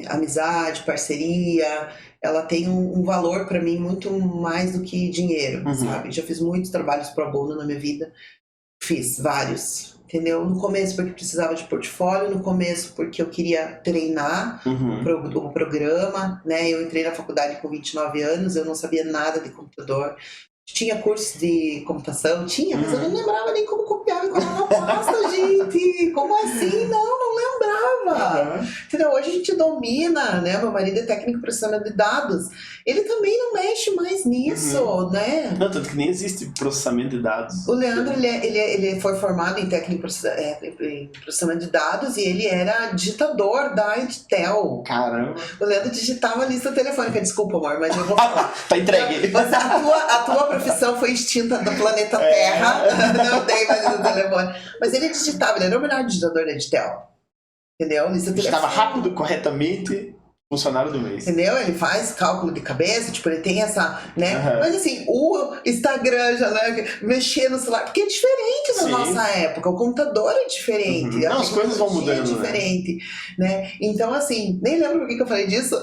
amizade, parceria, ela tem um valor pra mim muito mais do que dinheiro, sabe? Já fiz muitos trabalhos pro bono na minha vida, fiz vários, entendeu? No começo porque precisava de portfólio, no começo porque eu queria treinar o programa, né? Eu entrei na faculdade com 29 anos, eu não sabia nada de computador. Tinha curso de computação, mas eu não lembrava nem como copiar e colar na pasta, gente. Como assim? Não Entendeu? Hoje a gente domina, né? Meu marido é técnico em processamento de dados. Ele também não mexe mais nisso, né? Não, tanto que nem existe processamento de dados. O Leandro, ele foi formado em técnico em processamento de dados e ele era digitador da Intel. Caramba. O Leandro digitava a lista telefônica. Desculpa, amor, mas eu vou falar. Tá entregue. Mas a tua profissão foi extinta do planeta Terra. Não tem mais lista telefone. Mas ele digitava, ele era o melhor digitador da Intel. Entendeu? Lista digitava rápido, corretamente. Funcionário do mês. Entendeu? Ele faz cálculo de cabeça, tipo, ele tem essa, né? Mas assim, o Instagram já, né? Mexer no celular, porque é diferente da nossa época. O computador é diferente. Não, as coisas vão mudando, é diferente, né? Então, assim, nem lembro por que eu falei disso.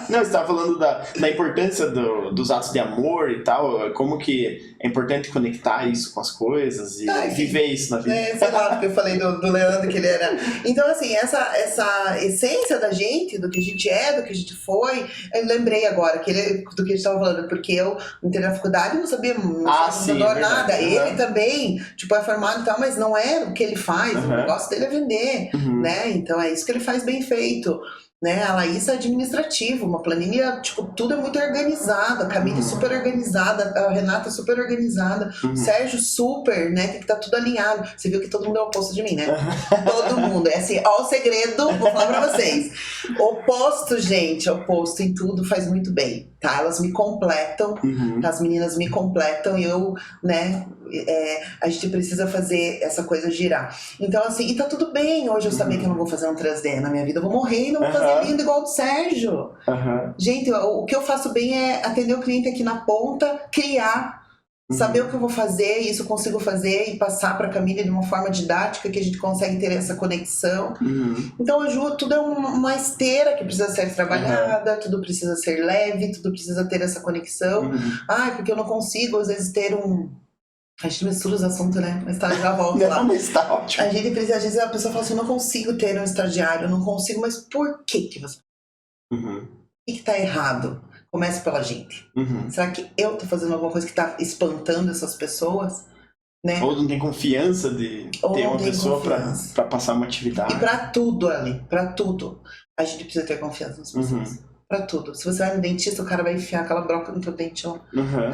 Não, você estava falando da importância dos atos de amor e tal, como que é importante conectar isso com as coisas e viver isso na vida. Sei lá, porque eu falei do Leandro, que ele era... Então, assim, essa essência da gente, do que a gente do que a gente foi, eu lembrei agora do que a gente estava falando, porque eu entrei na faculdade e não sabia nada. Ele também, tipo, é formado e tal, mas não é o que ele faz, o negócio dele é vender, né? Então é isso que ele faz bem feito. Né? A Laís é administrativa, uma planilha, tipo, tudo é muito organizado, a Camille super organizada, a Renata super organizada, o Sérgio super, né? Tem que estar tudo alinhado. Você viu que todo mundo é o oposto de mim, né? Todo mundo. É assim, ó, o segredo, vou falar pra vocês. Oposto, gente, oposto em tudo faz muito bem, tá? Elas me completam, as meninas me completam e eu, né? A gente precisa fazer essa coisa girar. Então, assim, e tá tudo bem hoje eu saber que eu não vou fazer um 3D na minha vida, eu vou morrer e não vou fazer lindo igual o do Sérgio. Gente, o que eu faço bem é atender o cliente aqui na ponta, criar, saber o que eu vou fazer, e isso eu consigo fazer e passar pra Camille de uma forma didática que a gente consegue ter essa conexão. Então, ajuda, tudo é uma esteira que precisa ser trabalhada, tudo precisa ser leve, tudo precisa ter essa conexão. Porque eu não consigo, às vezes, ter a gente mistura os assuntos, né? Mas tá, já volta lá. Mas tá ótimo. A gente precisa, às vezes a pessoa fala assim, eu não consigo ter um estagiário, eu não consigo, mas por que você... O que tá errado? Comece pela gente. Será que eu tô fazendo alguma coisa que tá espantando essas pessoas? Né? Ou não tem confiança de ter uma pessoa pra passar uma atividade. E pra tudo, Ali, pra tudo. A gente precisa ter confiança nas pessoas. Pra tudo. Se você vai no dentista, o cara vai enfiar aquela broca no teu dente lá.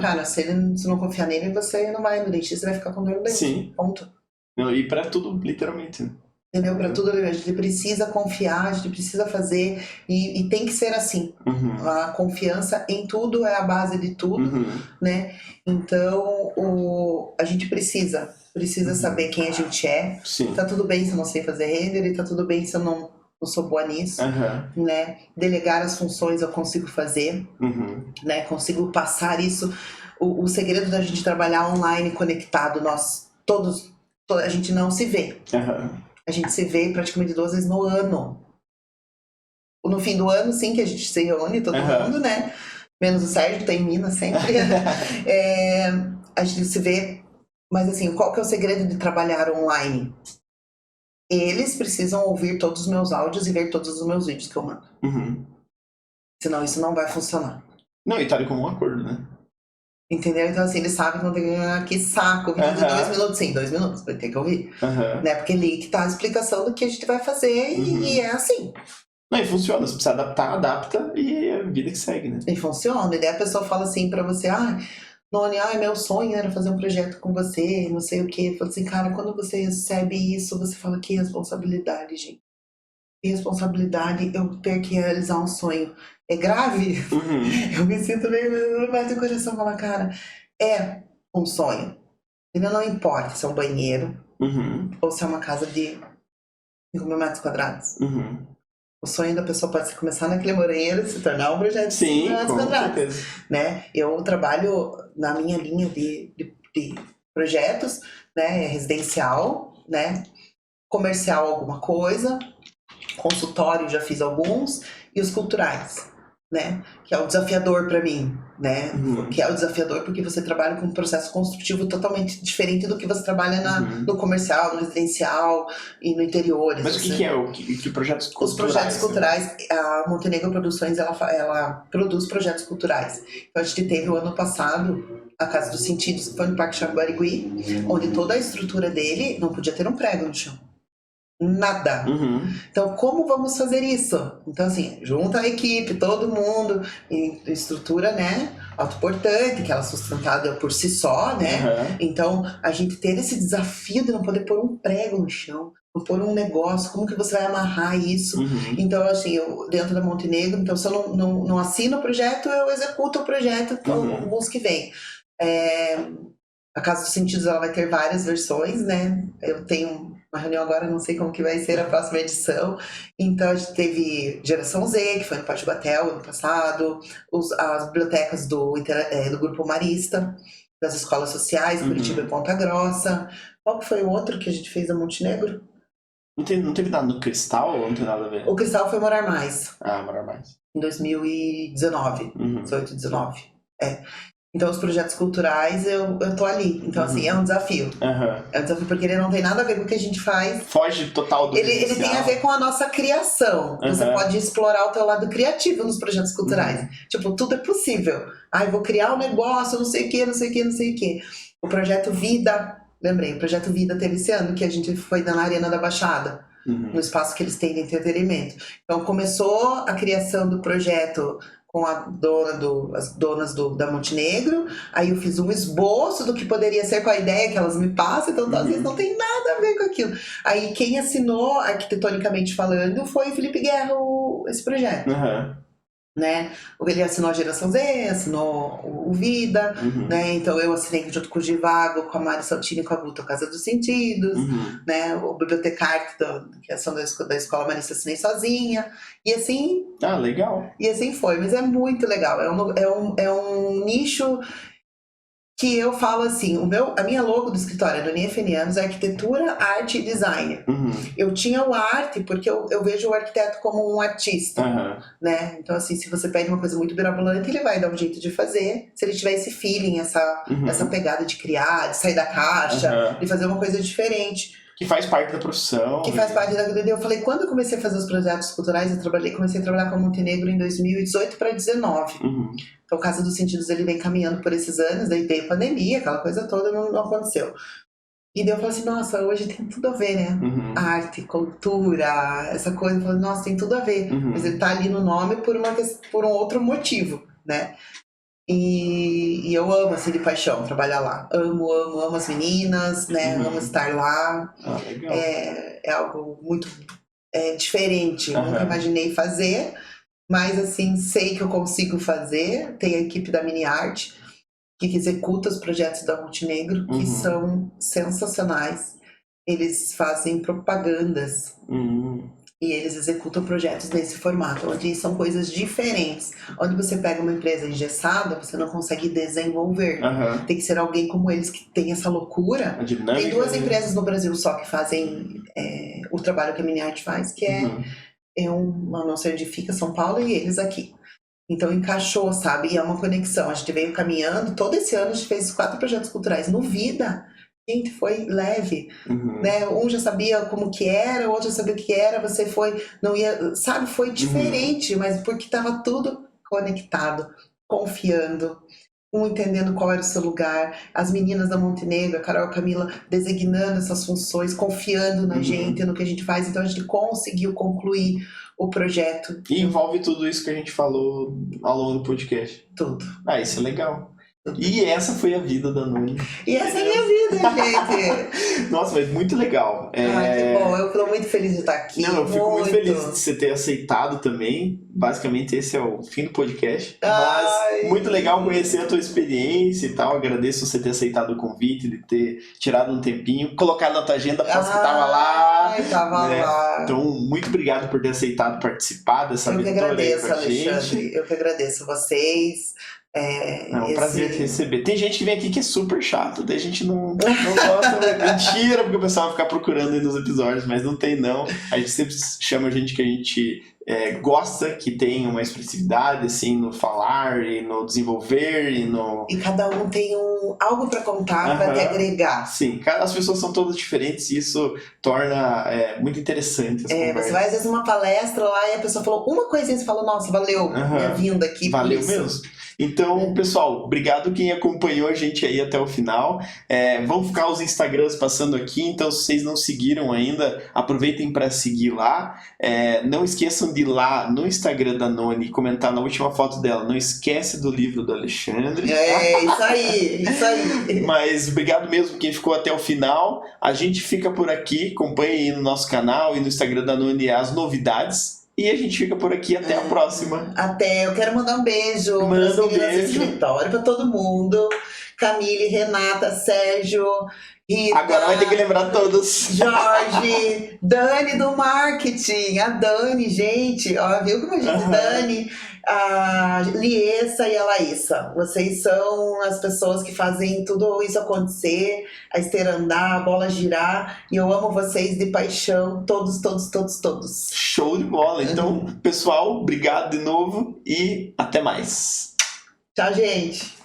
Cara, se não confiar nele, você não vai no dentista, vai ficar com dor no dente. Sim. Ponto. E pra tudo, literalmente, né? Entendeu? Pra tudo, a gente precisa confiar, a gente precisa fazer, e tem que ser assim. A confiança em tudo é a base de tudo, né? Então, a gente precisa saber quem a gente é. Sim. Tá tudo bem se eu não sei fazer render, e tá tudo bem se eu não sou boa nisso, né? Delegar as funções eu consigo fazer, né? Consigo passar isso. O segredo da gente trabalhar online conectado, nós todos, a gente não se vê. A gente se vê praticamente 2 vezes no ano. No fim do ano, sim, que a gente se reúne, todo mundo, né? Menos o Sérgio, que tá em Minas sempre. A gente se vê, mas assim, qual que é o segredo de trabalhar online? Eles precisam ouvir todos os meus áudios e ver todos os meus vídeos que eu mando. Senão isso não vai funcionar. Não, e tá ali como um acordo, né? Entendeu? Então, assim, eles sabem que não tem que saco. Vídeo de 2 minutos, sim, 2 minutos, vai ter que ouvir. Né? Porque ali que tá a explicação do que a gente vai fazer e é assim. Não, e funciona. Se precisar adaptar, adapta e é a vida que segue, né? E funciona. E daí a pessoa fala assim pra você, Noni, meu sonho era fazer um projeto com você, não sei o quê. Fala assim, cara, quando você recebe isso, você fala, que responsabilidade, gente. Que responsabilidade eu ter que realizar um sonho. É grave? Eu me sinto meio mais do coração, falar, cara, é um sonho. Ainda não importa se é um banheiro ou se é uma casa de 5.000 metros quadrados. O sonho da pessoa pode começar naquele banheiro e se tornar um projeto de 5.000 metros quadrados. Né? Eu trabalho na minha linha de projetos, né? Residencial, né? Comercial alguma coisa, consultório já fiz alguns, e os culturais, né? Que é o desafiador para mim, né? Que é o desafiador porque você trabalha com um processo construtivo totalmente diferente do que você trabalha no comercial, no residencial e no interior. Mas o que é? Que projetos culturais? Os projetos culturais, a Montenegro Produções, ela produz projetos culturais. Então a gente teve o ano passado a Casa dos Sentidos, que foi no Parque Jaguarigui, onde toda a estrutura dele não podia ter um prego no chão. Nada. Então, como vamos fazer isso? Então, assim, junta a equipe, todo mundo, em estrutura, né, autoportante, que ela é sustentada por si só, né? Então, a gente ter esse desafio de não poder pôr um prego no chão, não pôr um negócio, como que você vai amarrar isso? Então, assim, eu, dentro da Montenegro, então, se eu não assino o projeto, eu executo o projeto alguns que vem. A Casa dos Sentidos, ela vai ter várias versões, né? Eu tenho uma reunião agora, não sei como que vai ser a próxima edição. Então, a gente teve Geração Z, que foi no Pátio Batel, ano passado. As bibliotecas do Grupo Marista, das escolas sociais, Curitiba e Ponta Grossa. Qual que foi o outro que a gente fez a Montenegro? Não teve nada no Cristal ou não tem nada a ver? O Cristal foi Morar Mais. Morar Mais. Em 2019, 18, 19. Então, os projetos culturais, eu tô ali. Então, assim, é um desafio. É um desafio porque ele não tem nada a ver com o que a gente faz. Foge total do ele tem a ver com a nossa criação. Você pode explorar o teu lado criativo nos projetos culturais. Tipo, tudo é possível. Eu vou criar um negócio, não sei o quê, não sei o quê, não sei o quê. O Projeto Vida, lembrei, o Projeto Vida teve esse ano, que a gente foi na Arena da Baixada. No espaço que eles têm de entretenimento. Então, começou a criação do projeto com as donas da Montenegro, aí eu fiz um esboço do que poderia ser com a ideia que elas me passam, então às vezes não tem nada a ver com aquilo. Aí quem assinou, arquitetonicamente falando, foi o Felipe Guerra, esse projeto. Né? Ele assinou a Geração Z, assinou o Vida, né? Então eu assinei junto com o Givago, com a Mari Saltini, com a Guto, a Casa dos Sentidos, né? O bibliotecário que ação da Escola Marista, assinei sozinha, e assim... legal. E assim foi, mas é muito legal, é um nicho que eu falo assim, a minha logo do escritório é do Niefenianos, é arquitetura, arte e design. Eu tinha o arte porque eu vejo o arquiteto como um artista, né? Então, assim, se você pede uma coisa muito mirabolante, ele vai dar um jeito de fazer, se ele tiver esse feeling, essa pegada de criar, de sair da caixa, de fazer uma coisa diferente. Que faz parte da profissão. Que faz parte da vida. Eu falei, quando eu comecei a fazer os projetos culturais, comecei a trabalhar com a Montenegro em 2018 para 2019. Então, o Casa dos Sentidos, ele vem caminhando por esses anos, daí veio a pandemia, aquela coisa toda, não aconteceu. E daí eu falei assim, nossa, hoje tem tudo a ver, né? Arte, cultura, essa coisa. Eu falei, nossa, tem tudo a ver. Mas ele tá ali no nome por um outro motivo, né? E eu amo, assim, de paixão, trabalhar lá. Amo as meninas, né? Amo estar lá. Legal. É algo muito diferente. Nunca imaginei fazer, mas, assim, sei que eu consigo fazer. Tem a equipe da Mini Arte, que executa os projetos da Montenegro, que são sensacionais. Eles fazem propagandas. E eles executam projetos nesse formato, onde são coisas diferentes. Onde você pega uma empresa engessada, você não consegue desenvolver. Tem que ser alguém como eles, que tem essa loucura. Tem 2 empresas no Brasil só que fazem o trabalho que a Mini Arte faz, que a nossa Edifica São Paulo e eles aqui. Então encaixou, sabe? E é uma conexão. A gente veio caminhando. Todo esse ano a gente fez 4 projetos culturais no Vida. Gente, foi leve, né? Um já sabia como que era, o outro já sabia o que era, você foi, não ia, sabe? Foi diferente, mas porque estava tudo conectado, confiando, um entendendo qual era o seu lugar, as meninas da Montenegro, a Carol e a Camila, designando essas funções, confiando na gente, no que a gente faz, então a gente conseguiu concluir o projeto. E envolve tudo isso que a gente falou ao longo do podcast. Tudo. Isso é legal. E essa foi a vida da Noni. E essa é a minha vida, gente. Nossa, mas muito legal. Que bom, eu tô muito feliz de estar aqui. Não, eu fico muito feliz de você ter aceitado também. Basicamente, esse é o fim do podcast. Mas muito legal conhecer a tua experiência e tal. Agradeço você ter aceitado o convite, de ter tirado um tempinho, colocado na tua agenda, porque você tava lá. Tava lá. Então, muito obrigado por ter aceitado participar dessa aventura. Eu que agradeço, Alexandre. Eu que agradeço vocês. É um prazer te receber. Tem gente que vem aqui que é super chato, daí a gente não gosta. Mentira, porque o pessoal vai ficar procurando aí nos episódios, mas não tem não. A gente sempre chama gente que a gente gosta, que tem uma expressividade assim no falar e no desenvolver e cada um tem algo para contar, para te agregar. Sim, as pessoas são todas diferentes e isso torna muito interessante as conversas. Você vai às vezes numa palestra lá e a pessoa falou uma coisinha e você fala, nossa, valeu minha vinda aqui. Valeu mesmo. Então, pessoal, obrigado quem acompanhou a gente aí até o final. Vão ficar os Instagrams passando aqui, então se vocês não seguiram ainda, aproveitem para seguir lá. Não esqueçam de ir lá no Instagram da Noni comentar na última foto dela. Não esquece do livro do Alexandre. Isso aí. Mas obrigado mesmo quem ficou até o final. A gente fica por aqui, acompanhe aí no nosso canal e no Instagram da Noni as novidades. E a gente fica por aqui, até a próxima. Eu quero mandar um beijo. Manda um beijo. Do escritório, pra todo mundo. Camille, Renata, Sérgio, Rita. Agora vai ter que lembrar todos. Jorge, Dani do marketing. A Dani, gente. Ó, viu como a gente... Dani, a Liessa e a Laísa. Vocês são as pessoas que fazem tudo isso acontecer, a esteira andar, a bola girar. E eu amo vocês de paixão. Todos. Show de bola. Então, pessoal, obrigado de novo e até mais. Tchau, gente.